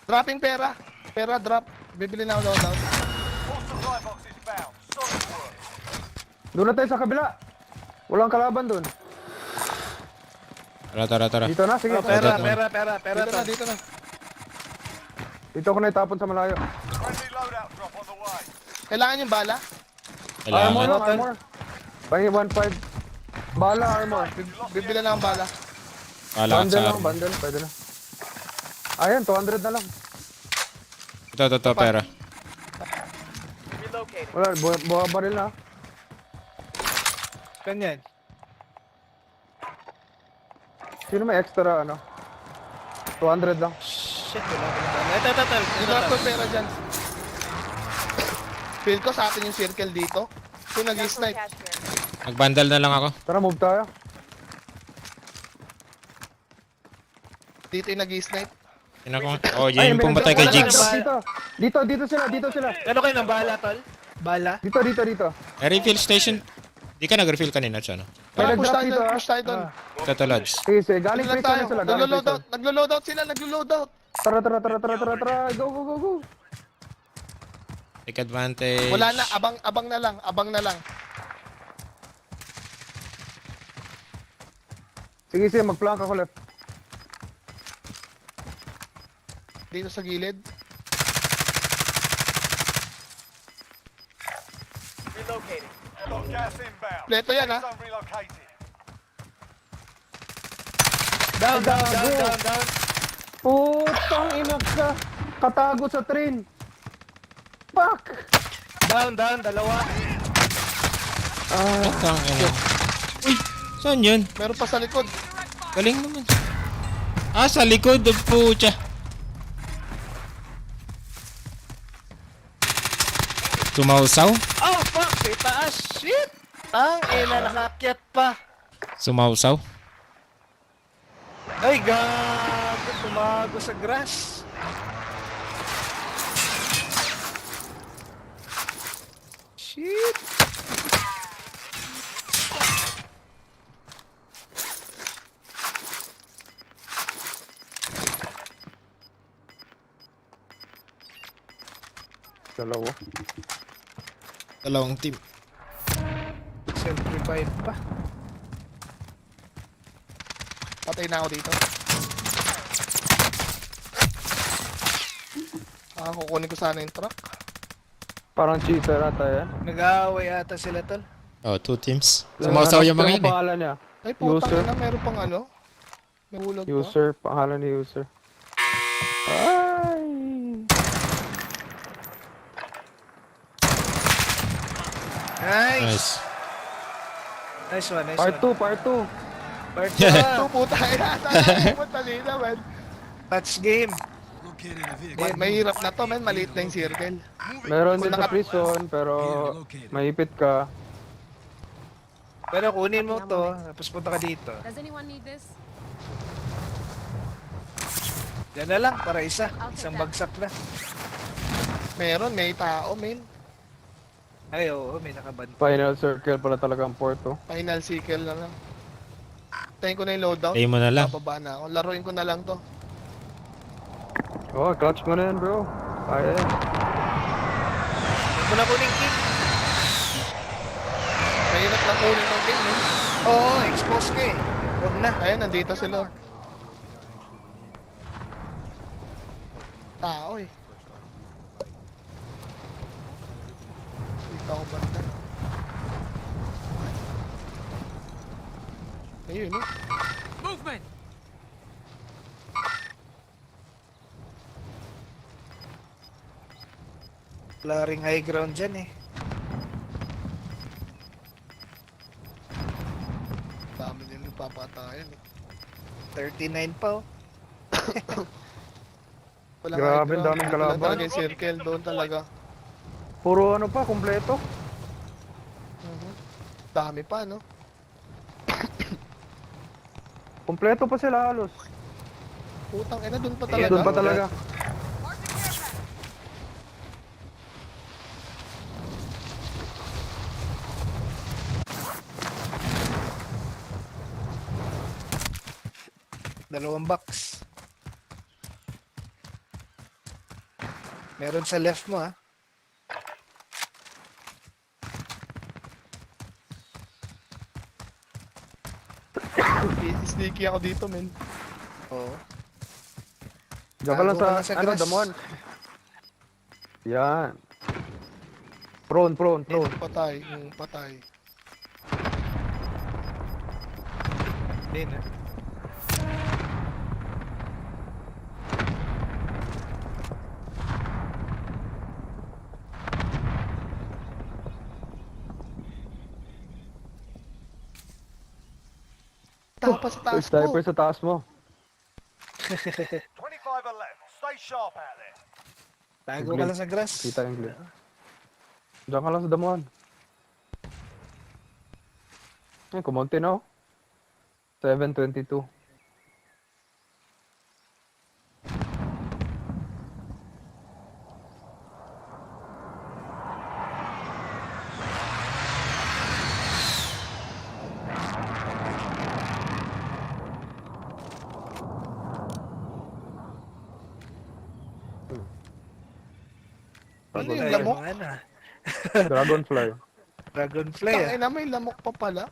Dropping pera. Pera, drop. Bibili na ako loadout. All supply boxes found. Solid work. Doon na tayo sa kabila. Walang kalaban doon. Tara. Dito na, sige. Pera, Dito na. Dito ko na itapon sa malayo. Friendly loadout drop on the way. Kailangan yung bala? Kailangan. Armor. Pahingi 1.5. Bala, armor. Bibili na akong bala. Kala Bundle sa lang, bundle. Pwede na. Ayan, 200 na lang. Ito, pera. Relocating. Wala, buha baril na. Ganyan. Sino may extra, ano? 200 lang. Shit, wala ko na. Ito. Drop ko yung pera dyan. Feel ko sa atin yung circle dito. Ito nag-snipe. Cash here. Nagbandal na lang ako. Tara, move tayo. Dito yung nag-snipe. Oh, yun yung pumatay kay Jigs. Dito sila. Ano kayo ng bala, tol? Bala? Dito. May refill station. Di ka nag-refill kanina, Chano. May Push nag-drop tayo dito, doon, ah. push tayo doon. Ito, Lods. Sige, galing Dito lang prison tayo. na sila, galing prison. Naglo-loadout sila, naglo-loadout. Tara. Go. Take advantage. Wala na, abang na lang. Sige, mag-flank ako left. Dito sa gilid. Relocating. Got gas inbound. Pleto yan, ha? Zone relocated. Down. Putang ina ka. Katago sa train. Fuck! Down, dalawa. Tang ina. Uy, saan yun? Meron pa sa likod. Galing naman. Sa likod. Pucha. Sumausaw? Oh, fuck! Sa taas! Shit! Ang ina, nakakyat pa. Sumausaw? Ay, gago. Tumago sa grass. Shit! Dalawa. Dalawang team. Self-revive pa. Patay na ako dito. Kukunin ko sana yung truck. Parang cheater ata yan. Nag-aaway ata sila, tol. Oh, 2 teams. Sumausaw yung mga yun eh. Pangalan niya. Ay, putang User. ina, meron pang ano. May hulog pa. User, pangalan ni user. Ay! Nice! Nice. Nice one, nice Part one. 2, part 2. Part 2 Ito puta yan. Saan pumunta dito, man? Touch game. Located a vehicle. Eh, mahirap na to, man. Maliit na yung circle. Meron din sa prison, pero maipit ka. Pero kunin mo to, tapos punta ka dito. Does anyone need this? Yan na lang, para isa. Isang bagsak na. Meron, may tao, men. Ay, oo, may nakaban. Final circle pala talaga ang port, oh. Final cycle na lang. Tayin ko na yung loadout. Play mo na lang. Bababa na ako. Laruin ko na lang to. Oh, clutch mo na yan, bro. Kaya yan. Huwag mo na kuning kick. Mahirap lang kunin ng game, men. Oo, expose ka eh. Huwag na. Ayun, nandito sila. Tao eh. Dito ako banda. Ayun, no? Movement! Wala ring high ground dyan eh. Dami nila papatayan eh. 39 pa oh. Walang Grabe, high ground. daming Wala kalaban. talaga yung circle doon talaga. Puro ano pa, kumpleto. Dami pa, no? Kumpleto pa sila halos. Putang ina, doon pa Ayan, talaga. Doon pa talaga. Dalawang box. Meron sa left mo ah. Sneaky ako dito, men. Oo. Diyan ka lang Tago ka sa, lang sa ano, grass. damuhan. Yan. Prone. Patay, patay. Hindi na. Tao pa sa taas ko. Sniper sa taas mo. 25 are left. Stay sharp out there. Tago ka lang sa grass. Kita yung glare. Diyan ka lang sa damuhan. Ay, kumonti na, oh. 7:22. Ano yung Ay, lamok? mga ano, Dragonfly. Dragonfly ah. Tangina, may lamok pa pala.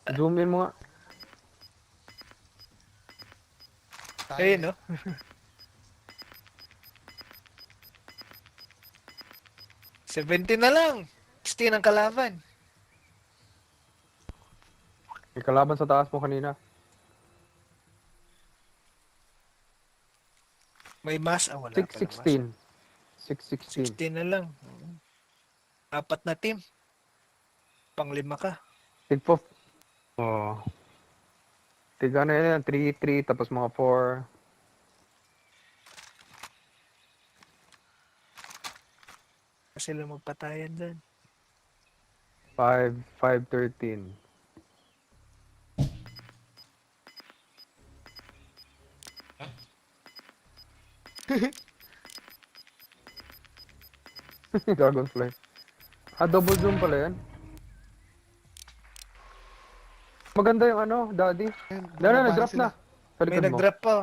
Zoom in mo nga. Ayun no. $70 na lang. 60 ang kalaban. May kalaban sa taas mo kanina. May mass. Ah, wala pala mass. 616. 616. 16 na lang. Apat na team. Pang-5 ka. Tigpo. Oh. Tig ano yan, 3-3, tapos mga 4. Kasi lang magpatayan dyan. 5-13. Dragonfly. Ah, double zoom pala yan. Maganda yung ano, daddy. Dara, nag-drop na. Sa May likod mo. nag-drop pa.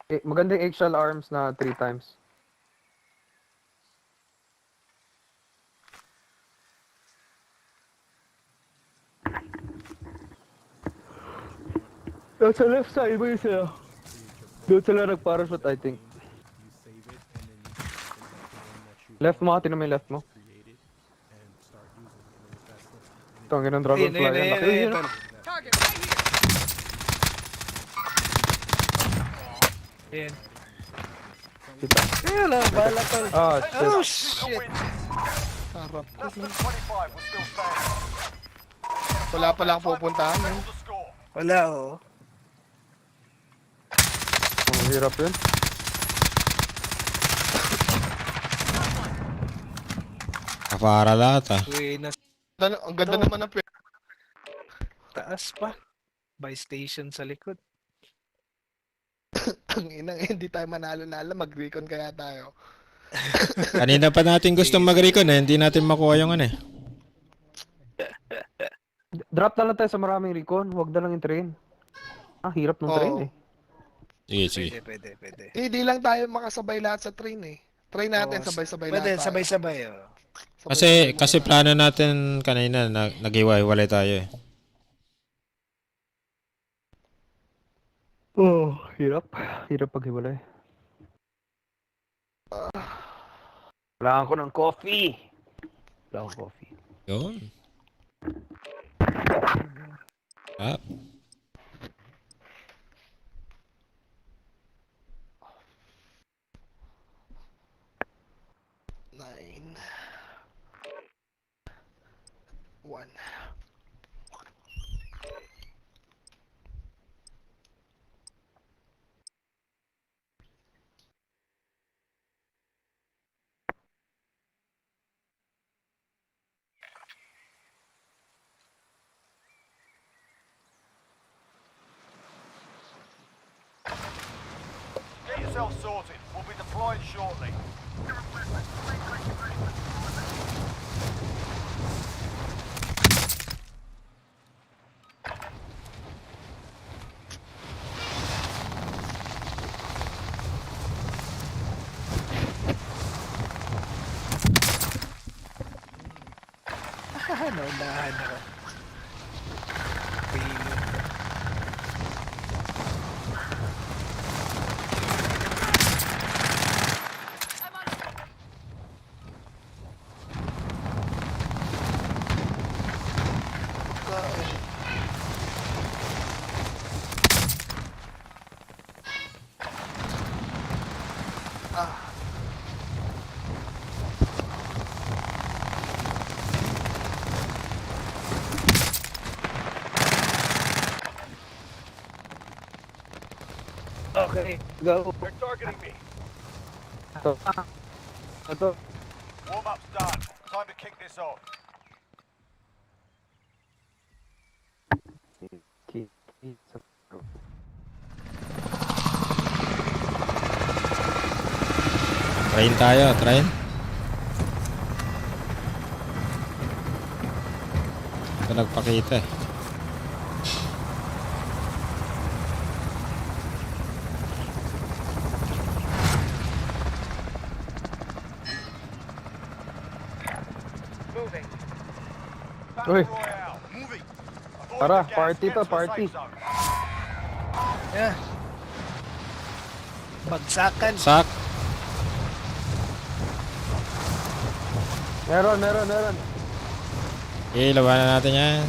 Eh, maganda yung eggshell arms na 3 times. Sa left side mo yung sila. Doon sila nag-parachute, I think. You save it and then you can take that to one that you Left mo, tinan mo yung left mo. created and start using it. And then if that's the Ito, ang ginang dragonfly yan. Laki yun. Target right here. Ayan. Kita. Kaya lang, bala tol. Ah, Oh, shit. shit. Harap. Less than 25 will still stand. Wala pa lang pupuntahan. Settle the score. Wala, oh. Ang hirap yun. Kapara lahat ah. Uy, nasa Ang ganda naman ng taas pa. By station sa likod. Ang inang hindi tayo manalo-nalo, mag-recon kaya tayo. Kanina pa natin gustong mag-recon eh. Hindi natin makuha yung ano eh. Drop na lang tayo sa maraming recon. Huwag na lang yung train. Ah, hirap ng train eh. Sige, sige. Pwede. Hindi lang tayo makasabay lahat sa train eh. Try natin Oo, sabay-sabay Pwede, lahat tayo. sabay-sabay, oh. Kasi plano natin kanina nag-iwalay tayo eh. Oh, hirap. Hirap paghiwalay. Kailangan ko ng coffee. Kailangan ko coffee. Yun. Ah. Nine. 1. Get yourself sorted. We'll be deploying shortly. Naunahan ako. Feeling. Okay, go. They're targeting me. Ito. Warm-up's done. Time to kick this off. Train tayo, train. Ito nagpakita eh. Moving. Uy. Royale. Moving. Avoid Tara, the gas. party Get to, to a party. safe zone. Yeah. Bagsakan. Sak. Meron. Okay, labanan natin yan.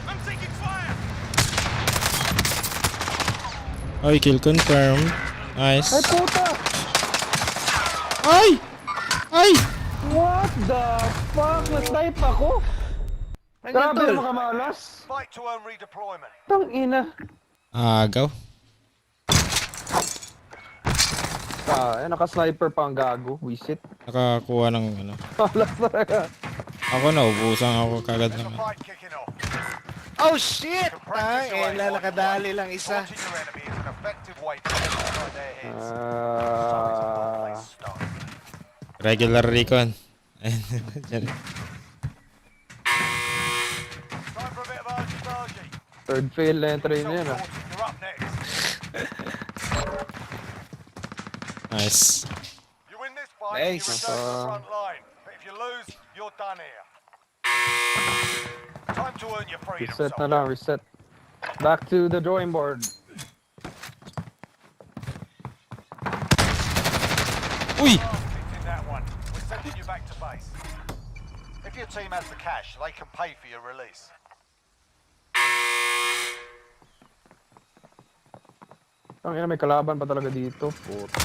I'm taking fire! Oy, kill confirmed. Nice. Ay, puta! Ay! Ay! What the fuck? Na-snipe ako? Grabe tol? mga malas. Fight to earn redeployment. Tang ina. Agaw. Naka-sniper pa ang gago. Wisit. Nakakuha ng ano. Malas talaga. Ako na, ubusan ako kagad There's ng a fight kicking off. Oh shit! Compress your way Nakadali lang isa. Taunting your enemy is an effective way to get inside their heads. Start. regular recon. Time for a bit of argy-bargy. Third fail na yung train na yun ah. You're up next. Nice. You win this fight, Nice. you return to the front line. But if you lose, you're done here. Time to earn your freedom, Reset na soldier. lang, reset. Back to the drawing board. Uy! In that one, we're sending you back to base. If your team has the cash, they can pay for your release. Ang ina, may kalaban pa talaga dito. Puta.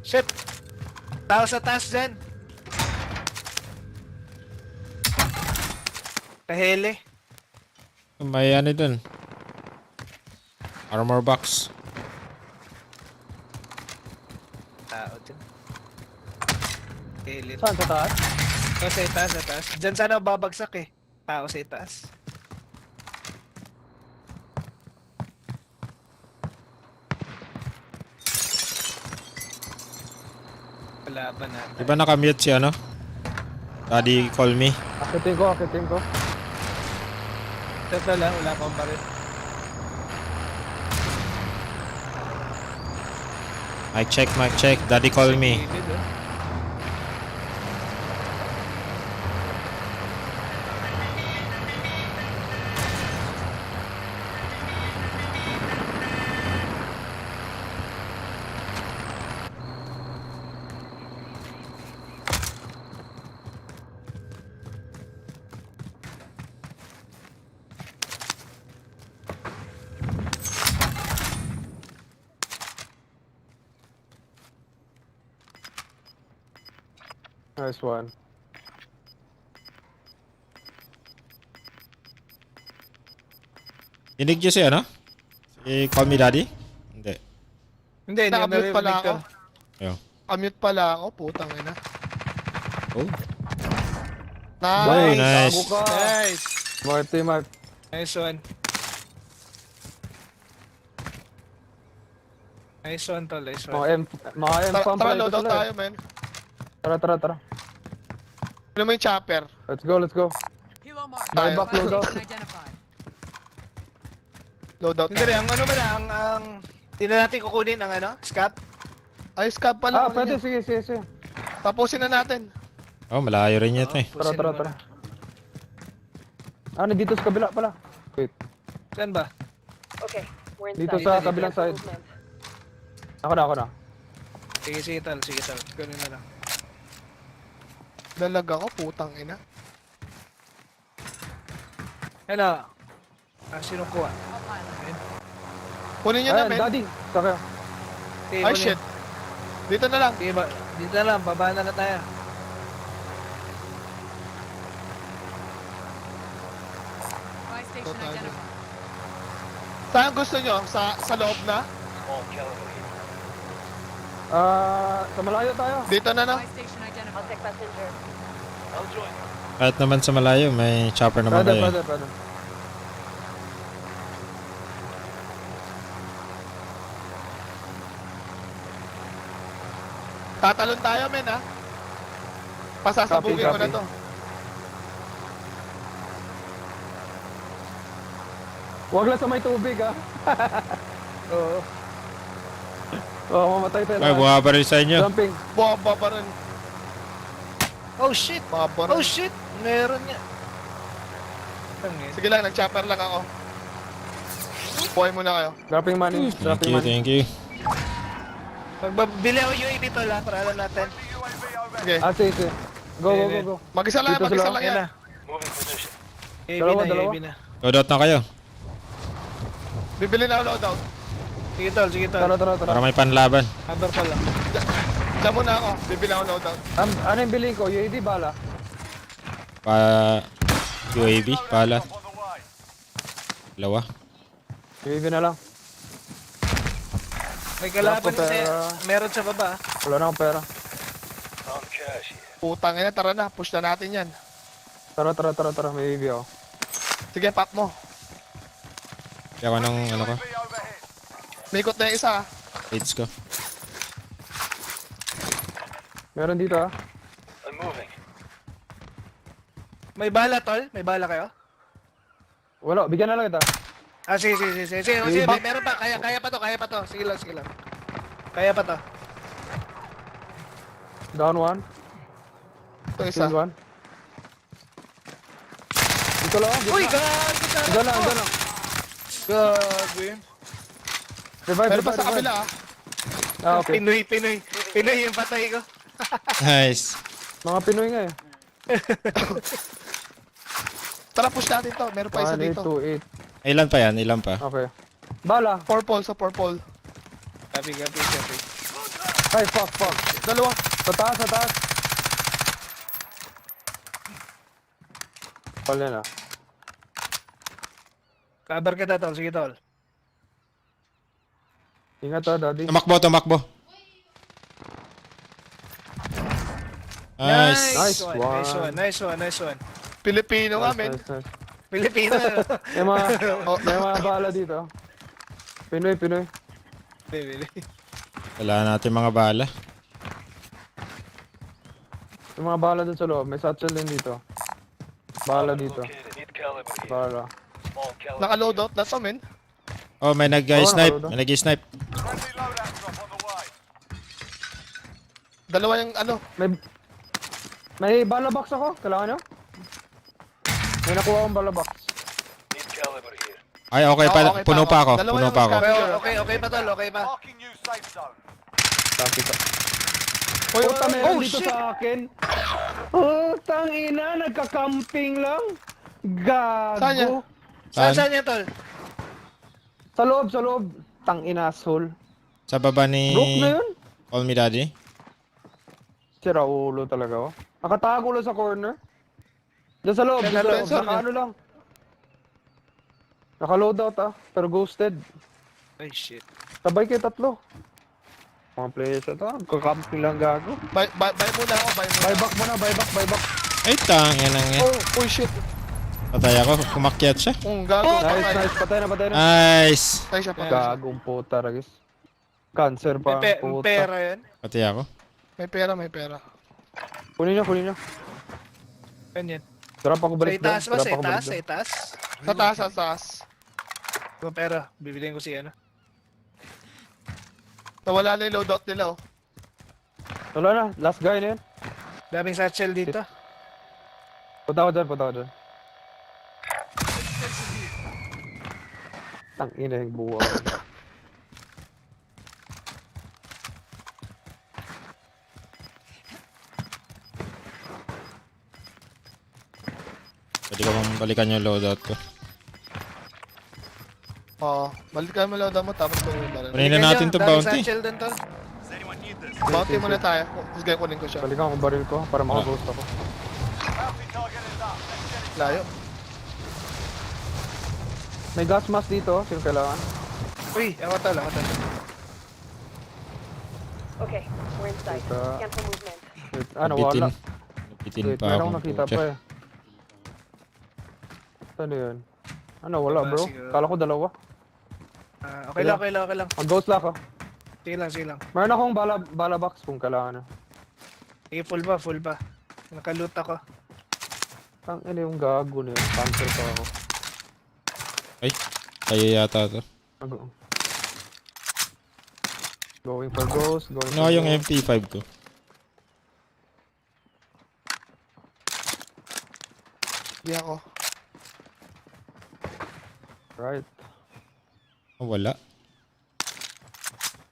Shit! Tao sa taas dyan. Kahele. May ano dun. Armor box. Tao dyan. Kahele. Saan sa taas? Tao sa itaas, sa taas. Dyan sana babagsak eh. Tao sa itaas. Kalaban natin. Di ba nakamute si ano? Daddy call me. Akitin ko, akitin ko. Ito lang, wala pang baril. Mic check. Daddy call me. Gilid, oh. Nice one. Dinig niyo si ano? Si call me daddy? Hindi. Hindi, Nakamute pala narinig ako. ko. Ayun. Kamute pala ako, putang ina. Oh. Boy, Nice. nice. Bago ka. Nice! Marty, Mark. Nice one. Nice one tol, nice Mga one. M pump Tara, pa ito loadout sila. tayo, men. Tara. Ano mo yung chopper? Let's go. Helo mark. May Tayo. back loadout. Station identified. Loadout Hindi tayo. rin, ang ano ba na, ang... Hindi na natin kukunin ang ano, scat? Ay, scab pala. Pwede, sige. Tapusin na natin. Oh, malayo rin yun eh. Pusin Tara. mo na. Dito sa kabila pala. Wait, Saan ba? Okay, we're dito inside. sa kabilang side. Ako na. Sige tol, kunin na lang. Dalag ako, putang ina. Ano? Sinong kuha? Kunin nyo na, Ayan, men. daddy. Saka. Okay, Ay, kunin. shit. Dito na lang. Sige ba? Dito na lang, baba na tayo. Buy station identified. Saan gusto nyo? Sa loob na? Sa malayo tayo. Dito na, no? Buy station I'll identified. take passenger. Kahit naman sa malayo, may chopper naman kayo. Pwede. Tatalon tayo, men, ha? Pasasabugin ko na Copy. to. Huwag lang sa may tubig, ha. Oo. Mamatay tayo. Ay, bumabaril sa inyo. Jumping. Bomba pa rin. Oh shit! Baba rin. Oh shit! Meron niya. Tangin. Sige lang, nag-chopper lang ako. Buhay muna kayo. Dropping money. Thank you. Magbabili ako UAV tol ha, para alam natin. Sige. Sige. Go. Mag-isa lang, Dito mag-isa sila. lang Yan yan. na. UAV Dalawa. UAV na. Loadout na kayo. Bibili na ako loadout. Sige tol. Tara. Para may panlaban. Cover pa lang. Diyan muna ako. Bibili ako loadout. Ano yung bilhin ko? UAV bala? UAV, pala. On the way. Dalawa. UAV na lang. May kalaban Wala ko kasi. pera. Meron sa baba. Wala na akong pera. Putang ina, tara na. Push na natin yan. Tara. May UAV ako. Sige, pop mo. Kaya ako ng ano ko. UAV overhead. May ikot na yung isa, ha? Aids ko. Meron dito, ha. May bala tol? May bala kayo? Wala. Bigyan na lang kita. Sige, meron pa. Kaya pa to. Sige lang. Kaya pa to. Down one. Ito isa. Kill 1. Dito lang, dito Uy, lang. gago ka. Dyan lang, dyan lang. Gago yun. Revive, Meron pa revive, sa revive. kabila ah. Ah, okay. Pinoy yung patay ko. Nice. Mga Pinoy nga eh. Tara, push natin to. Meron pa isa 1, 8, dito. 2, 8. Ilan pa yan? Ilan pa? Okay. Bala. Purple sa purple. Copy. Ay, fuck. Dalawa. Sa taas, sa taas. Pal yan ah. Cover kita, tol. Sige, tol. Ingat ah, daddy. Tumakbo. Nice. Nice Nice one. Pilipino nga, men. Nice. Pilipino. May mga bala dito. Pinoy. Wala natin mga bala. Yung mga bala dun sa loob. May satchel din dito. Bala dito. Bala. Naka-loadout na to, men. Oh, may nag-snipe. nakaloob. May nag-snipe. Friendly loadout drop on the way. Dalawa yung ano. May bala box ako. Kailangan nyo? May nakuha akong bala box. Ay, okay pa. Okay Puno pa ako. Dalawa Puno yung pa ako. scavenger. Okay pa, tol. Okay pa. Marking new safe zone. Copy ka. Uy, Puta, meron dito shit. sa akin. Oh, tangina. Nagka-camping lang. Saan yan? Gago. Saan yan, tol? Sa loob. Tangina, asshole. Sa baba ni... Broke na yun. Call me daddy. Sira ulo talaga, oh. Nakatago lang sa corner. Diyan sa loob. Sensor Naka niya. ano lang. Naka-loadout ah. Pero ghosted. Ay, shit. Sabay kayo tatlo. Mga players ito. Kakamping lang gago. Buy muna ako, buy muna. Buyback mo na, buyback. Ay, tangin lang yan. Oh, shit. Patay ako. Kumakyat siya. Gago. Nice. Patay na. Nice. Patay siya, patay siya. Gagong puta, ragis. Cancer pa ang May puta. pera yan. Patay ako. May pera. Kunin nyo. Yan. Sarap ako Sa balik doon. itaas ba? Sa itaas? Sa taas. Kung pera, bibiliin ko si ano. Nawala na yung loadout nila, oh. Wala na. Last guy na yan. Daming satchel dito. Punta ko dyan. Tangina yung buwa. Pwede ko bang balikan yung loadout ko. Oo. Balikan mo loadout mo, tapos kunin mo yung baril. Kunin na natin to Daming bounty. satchel dun, tol. Does anyone need this? Bounty muna tayo. Tapos ganyan kunin ko siya. Balikan ko baril ko para maka-ghost ako. Bounty target is up. Let's get it. Layo. May gas mask dito. Sino kailangan? Uy, ako tol. Okay, we're in sight. Ito. Cancel movement. Wait, nawala. Napitin Wait, pa meron ako. akong nakita pa eh. Ano yun? Wala bro. Siguro. Kala ko dalawa. Okay lang. Mag-ghost lang ako. Sige lang. Meron akong bala box kung kailangan na. Sige, full pa. Nakaloot ako. Ano yung gago na yun? Cancer pa ako. Ay, tayo yata to. Going for ghost. Ano yung MP5 ko? Hindi ako. Right. Oh, wala.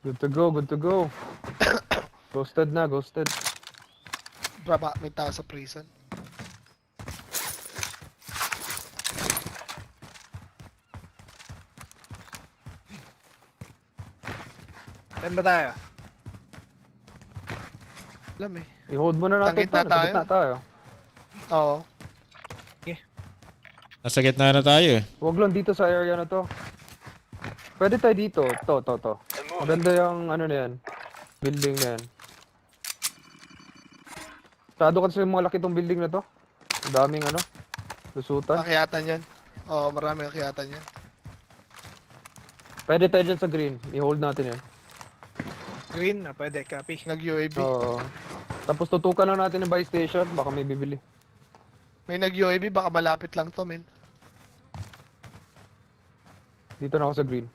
Good to go. Ghosted. Braba, may tao sa prison. Saan ba tayo? Alam eh. I-hold mo na natin Tangit na to. Nasa gitna tayo. Oo. Nasa gitna na tayo eh. Huwag lang dito sa area na to. Pwede tayo dito. To. Maganda yung ano na yan. Building na yan. Masyado kasi mga laki tong building na to. Ang daming ano. Lusutan. Kakiyatan yan. Oo, marami kakiyatan yan. Pwede tayo dyan sa green. I-hold natin yan. Green? Pwede, copy. Nag-UAV. Oo. Tapos tutukan lang natin yung buy station. Baka may bibili. May nag-UAV, baka malapit lang to, men. Dito na ako sa green.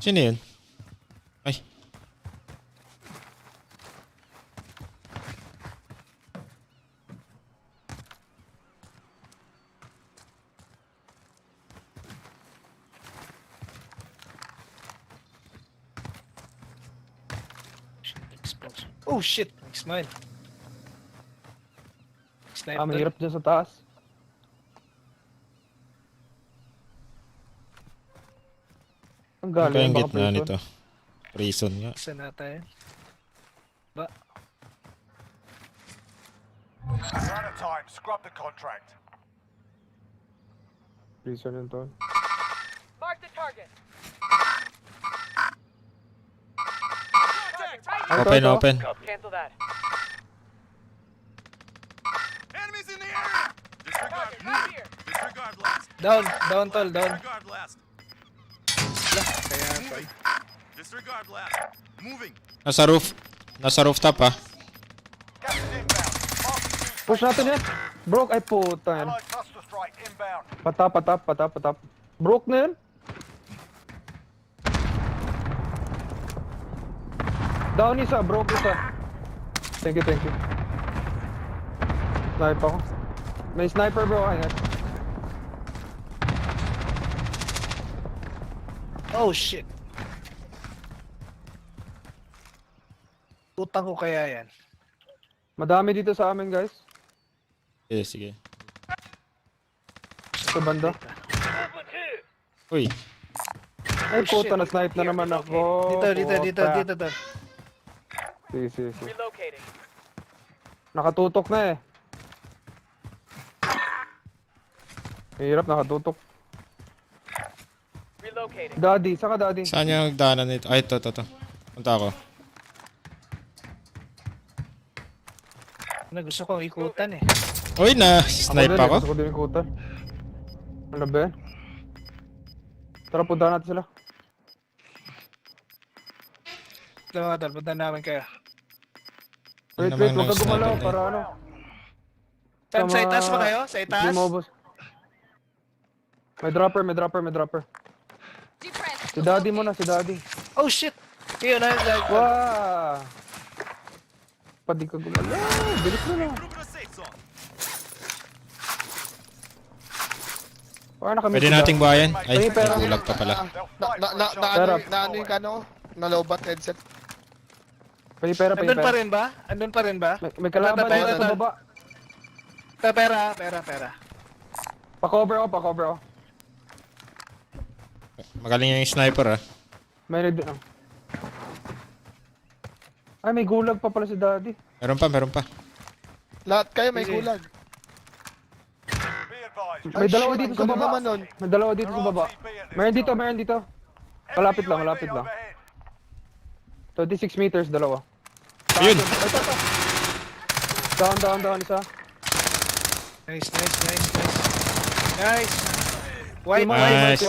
Sino yun? Ay. Explosion. Oh shit! Smile. Snipe doon. Mahirap dyan sa taas. Ang Ano galing, kayang baka gitna prison. nito? Prison nga. Saan na tayo? Ba? You're out of time. Scrub the contract. Prison yun to. Mark the target. Open, ito. open. Cancel that. Enemies in the area! Disregard. Target right here. Disregard last. Down! Down tol, down. Disregard last. Kaya Moving. Disregard last. Moving. Nasa roof. Nasa rooftop ha. Gas is inbound. Marking new Push safe natin zone. yan. Broke, ay puta yan. Allied cluster strike inbound. Patap. Broke na yan. Down isa, broke isa. Thank you. Sniper ako. May sniper bro, ingat. Oh shit! Utang ko kaya yan. Madami dito sa amin guys. Sige. Sa banda. Uy. Ay puta, na-snipe na naman ako. Dito. Puta. Sige. Relocating. Nakatutok na eh. Hirap, nakatutok. Relocating. Daddy, saka daddy. Saan yung daanan nito? Ay, ito. Punta ako. Gusto kong ikutan eh. Uy, na-snipe ako. Gusto ko din ikutan. Ano ba yan? Tara, punta natin sila. Ito mga tol, punta namin kayo. Wait, naman huwag ka ang gumalaw sniper para ano. Saan, sa Tama. itaas ba kayo? Sa itaas? Hindi maubos. May dropper. Defense. Si daddy mo na, si daddy. Oh shit! Yun na, Wow! Padi ka gumalaw. Bilis na lang. Move to the safe zone. Paano kami Pwede nating buhayan. Ay, Ay, pero- nagulag pa pala. They'll fight for each Sarap. other. Na ano yung ano? Na-lowbat headset. Pay pera. Andun pa rin ba? May kalaban Pera, dito sa baba. Pera. Pa-cover ako. Magaling yung sniper ah. May ready na. Ay, may gulag pa pala si daddy. Meron pa. Lahat kayo may Sige. gulag. Be advised. May Ay, dalawa shit, dito ang sa gulo baba. naman nun. May dalawa dito sa baba. Meron dito. Malapit lang. Enemy UAV 26 overhead. meters, dalawa. Ayun! Down isa. Nice. Wipe. Nice.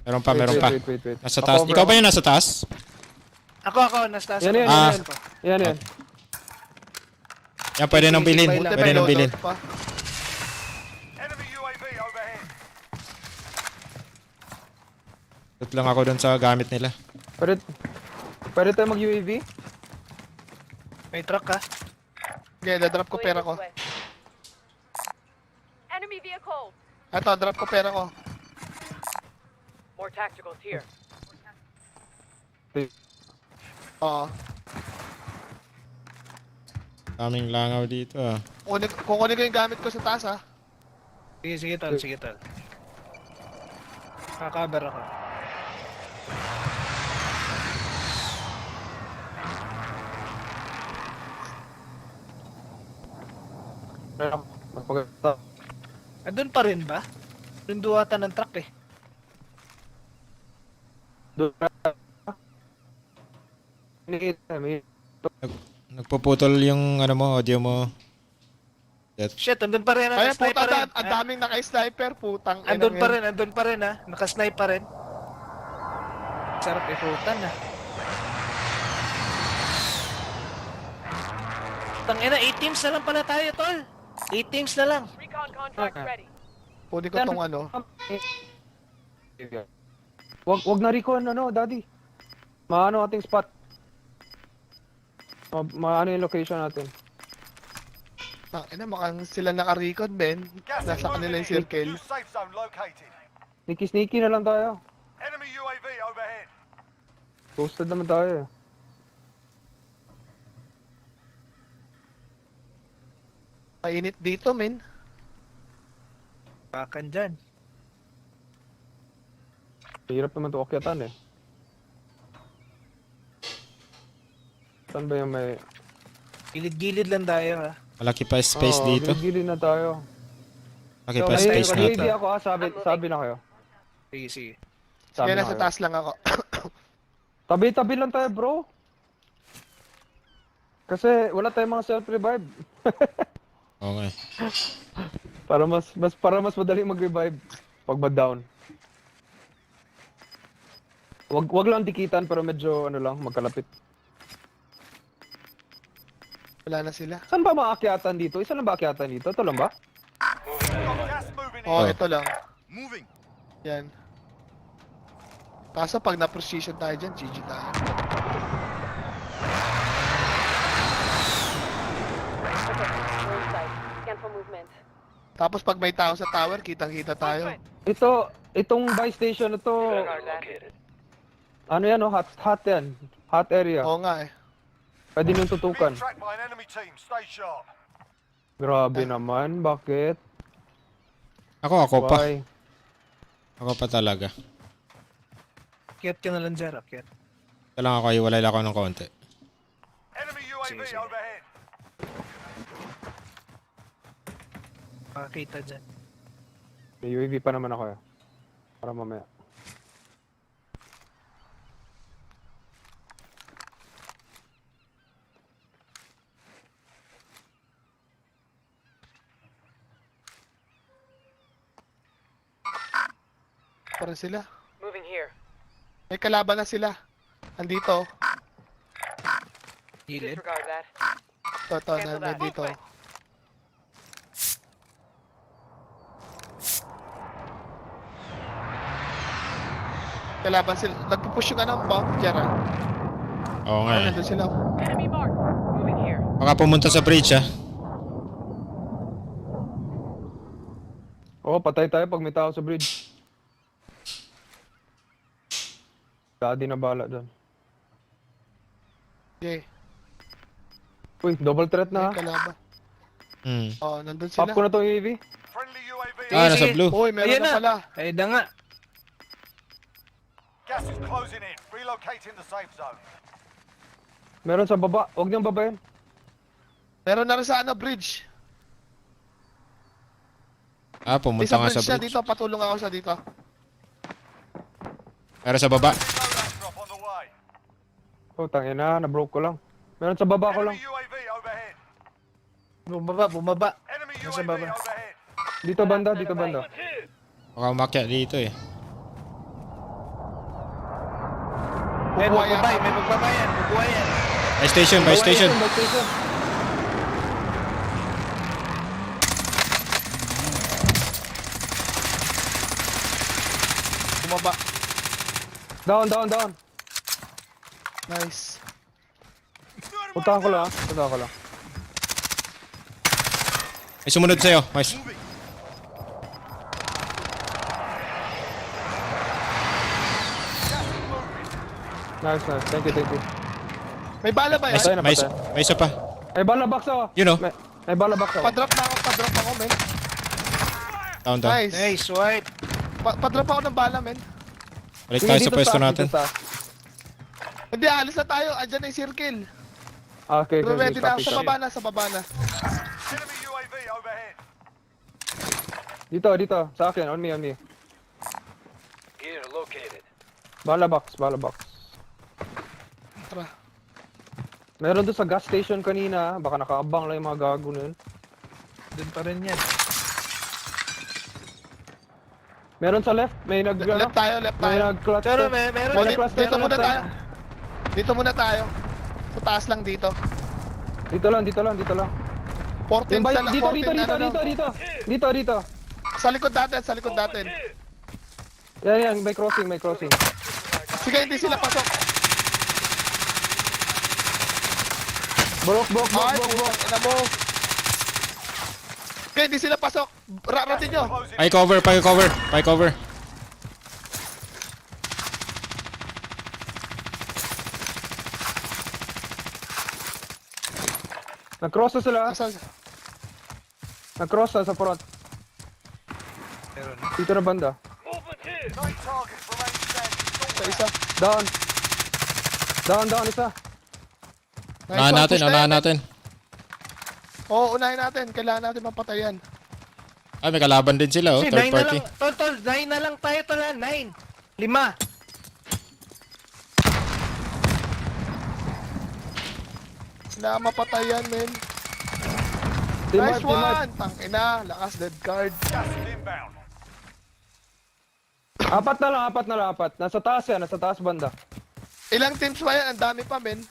Meron pa. Wait. Nasa taas. Pa-cover Ikaw ba ako. yung nasa taas? Ako, nasa taas. Yan. Ah. Yan. Yan, pwede nang bilhin. Buti Pwede nang bilhin. Pa. Enemy UAV overhead. Tut lang ako dun sa gamit nila. Pwede tayo mag-UAV? May truck ka. Okay, drop ko pera ko. Enemy vehicle. Eto, drop ko pera ko. More tacticals here. Oo. Daming langaw dito ah. Kukunin ko yung gamit ko sa taas ha. Sige tol. Kakabar ako. Mas maganda. Andun pa rin ba? Yung duwatan ng truck eh. Doon. May Nagpuputol yung ano mo, audio mo. Shit, andun pa rin. Ay, puta, Naka-snipe pa rin. ang daming naka-sniper, putang ina Andun yan. pa rin ha. Naka-snipe pa rin. Sarap ikutan ha. Tangina, 8 teams na lang pala tayo, tol. 8 teams na lang. Recon contract ready. Kunin ko tong ano. Wag na recon, ano, daddy. Maano ating spot. Maano yung location natin. Mukhang sila naka-record, Ben. Gas is Nasa kanila moving yung in. circle. New safe zone located. Sneaky na lang tayo. Enemy UAV overhead. Posted naman tayo. Mainit dito, men. Bakan dyan. Hirap naman to akyatan eh. Saan ba yung may... Gilid-gilid lang tayo ha. Malaki pa space dito. Gilid na tayo. Malaki So, pa space may dito. UAV ako ha, sabi na kayo. Sige, sige. Sabi Kaya na nasa kayo. taas lang ako. Tabi-tabi lang tayo, bro. Kasi wala tayong mga self-revive. Okay. Para mas madali mag-revive pag down. Wag lang dikitan pero medyo ano lang magkalapit. Wala na sila. Saan ba maakyatan dito? Isa lang ba akyatan dito? Ito lang ba? Gas moving in. Oh, ito lang. Moving. Yan. Kaso pag na-precision tayo dyan, GG tayo. Okay, we're inside. Scan for movement. Tapos pag may tao sa tower, kitang-kita tayo. Itong buy station na to, Disregard that. ano yan oh, hot yan. Hot area. Oo nga eh. Pwede nyo Being tutukan. tracked by an enemy team. Stay sharp. Grabe naman, bakit? Ako pa. Why? Ako pa talaga. Akyat ka na lang dyan, akyat. Ito lang ako, iwalay lang ako ng konti. Enemy UAV sige. overhead. Makakita dyan. May UAV pa naman ako eh. Para mamaya. Para sila. Moving here. May kalaban na sila. Andito. Gilid. Disregard that. Ito, na dito. Kalaban sila. Nagpupush yung bomb, Jera. Oo nga eh. Nandun sila. Enemy mark. Moving here. Baka pumunta sa bridge ah. Oo, patay tayo pag may tao sa bridge. Daddy na bala dyan. Okay. Uy, double threat na ha. May kalaban. Oh, nandun Pop sila. ko na tong UAV. Friendly UAV. Ah, nasa sige. blue. Uy, meron Ayan na na. pala. Ay, da nga. Gas is closing in. Relocating the safe zone. Meron sa baba. Huwag niyong babayin. Meron na rin sa bridge. Ah, pumunta Isang nga bridge sa siya bridge. dito. Patulong ako sa dito. Pero sa baba. Loadout drop on the way. Oh, tangina, na-broke ko lang. Meron sa baba ko lang. Enemy UAV overhead. Bumaba. Enemy Nasa UAV baba. overhead. Dito banda, dito banda. Baka umakyat dito eh. May Bubuhay magbabay, ako. may magbabayan. Bubuhay yan. By station, by station. By station. Bumaba. Down. Nice. Puntahan ko lang ha. Puntahan ko lang. May sumunod sa'yo. Nice. Moving. Nice. Thank you. May bala ba yan? Patay na, May, patay. may isa pa. May bala box ako. You know. May bala box ako. Padrop ako, men. Down. Nice. Nice, white. Padrop ako ng bala, men. Balik Sige, tayo sa dito pwesto taas, natin. dito taas. Hindi, alis na tayo. Andyan na yung circle. Okay. Ready na ako. Copy. Sa baba na. Enemy UAV overhead. Dito. Sa akin. On me. Gear located. Bala box. Tara. Meron doon sa gas station kanina. Baka nakaabang lang yung mga gago na yun. Doon pa rin yan. Meron sa left. May Left tayo. May nag-clutch. Pero meron Oh, yan. dito muna tayo. Dito muna tayo. Sa taas lang dito. Dito lang. 14 Yung bay- sa dito. Sa likod natin. Yan, may crossing. Sige, hindi sila pasok. Bok. Ay, putang ina mo. Okay, hindi sila pasok. Ratin nyo. Pay cover. Nag-cross na sila. Asan? Nag-cross na sa front. Dito na banda. Nine targets remain standing. Isa. Down, isa. Nice one, push Unahan na yan. natin. Oo, unahin natin. Kailangan natin mapatayan. Ay, may kalaban din sila, oh. Kasi Third 9 na party. lang. Tol, 9 na lang tayo, tol. 9. 5. Kailangan mapatayan, men. Team Nice wipe. one! Tangina, lakas dead card. Gas is inbound. Apat na lang. Nasa taas banda. Ilang teams ba yan? Ang dami pa, men.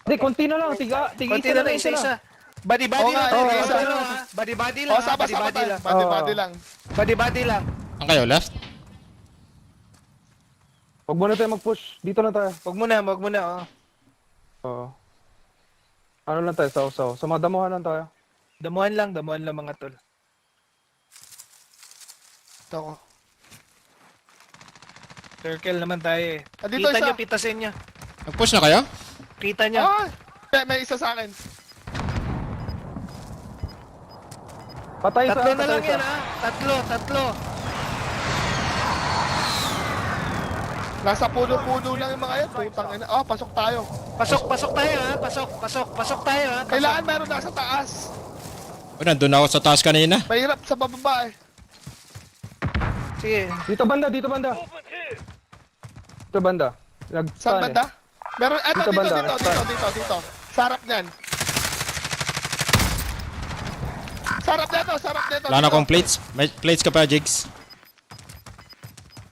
Hindi, konti na lang. Tiga Konti na lang, isa-isa. Body-body Oo lang. nga, Body-body isa. lang, ha? Body-body lang. O, ha? sama-sama Body-body tayo. lang. Body-body lang. Body-body lang. Ang kayo, left? Huwag muna tayo mag-push. Dito na tayo. Wag muna, oh. Oo. Ano lang tayo, saw. Sa mga damuhan lang tayo. Damuhan lang mga tol. Ito ko. Circle naman tayo eh. Dito Kita isa. nyo, pitasin nyo. Nag-push na kayo? Kita nyo. Ah! May isa sa akin. Patay isa. Tatlo na lang yan, ha? Tatlo. Nasa puno-puno lang yung mga yan. Putang ina. Oh, pasok tayo. Pasok tayo, ha? Pasok tayo, ha? Kailangan meron nasa taas. Oh, nandun ako sa taas kanina. Mahirap sa bababa eh. Sige. Dito banda. Dito banda. Saan banda? Meron, eto, Dito banda. dito. Sarap niyan. Sarap dito. Wala na akong plates. May plates ka pa, Jigs.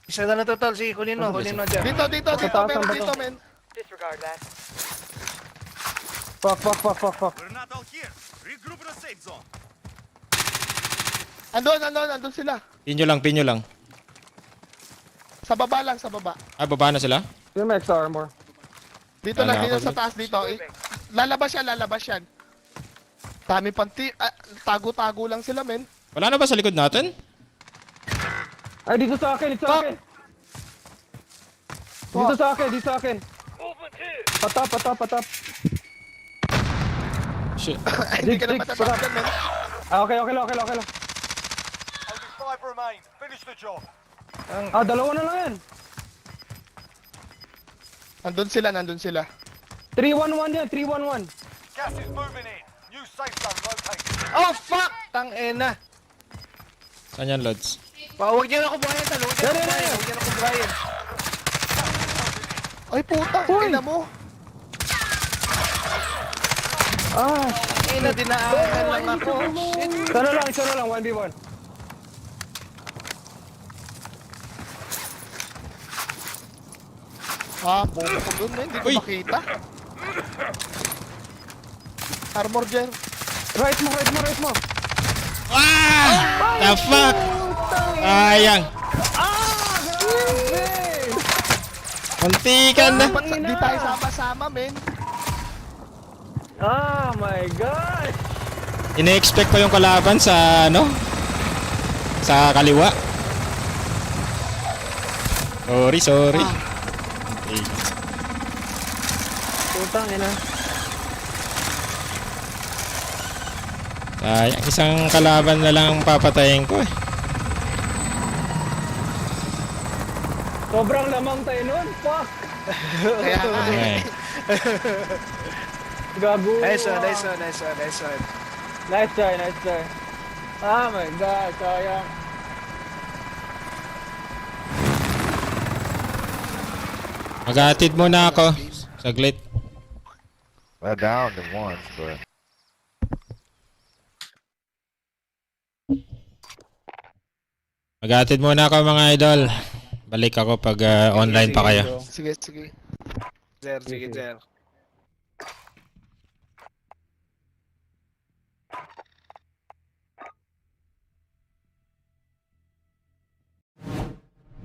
Isa na to, tol. Sige, kulin mo dyan. Dito, taas meron ang bato. dito, men. Disregard that. Fuck. We're not all here. Regroup in a safe zone. Andun sila. Pinyo lang. Sa baba. Ay, baba na sila? Yung may extra armor. Dito Wala lang, dito ako sa taas, dito. Lalabas yan. Dami panti. Tago-tago lang sila, men. Wala na ba sa likod natin? Ay, dito sa akin. Dito sa akin. Patap. Shit. Hindi ka na Jigs, matatapos yan, men. Okay lang. Only 5 remain. Finish the job. Dalawa na lang yan. Nandun sila. 3-1-1 yan, 3-1-1. Gas is moving in. New safe zone located. Oh, fuck! Tang-ena. Saan yan, Lods? Huwag niyo na kubuhayan, tol. Huwag niyo na kubuhayan. Ay, puta. Ina mo. Ina, dinaanan lang ako. Shit. Isa na lang, 1v1. Bobo ko dun, men. Hindi ko Uy. makita. Armor gen. Right mo. The fuck? Sayang. Muntikan na. Ba't di tayo sama-sama, men? Oh my god. Ine-expect ko yung kalaban sa sa kaliwa. Sorry. Okay. Putang ina. Sayang, isang kalaban na lang ang papatayin ko eh. Sobrang lamang tayo nun. Fuck. Kaya nga. Okay. Gago. Nice one. Nice try. Oh my god, sayang. Maghatid muna ako. Saglit. We're down to once, but Maghatid muna ako mga idol. Balik ako pag online pa kayo. Sige. Sige, sir.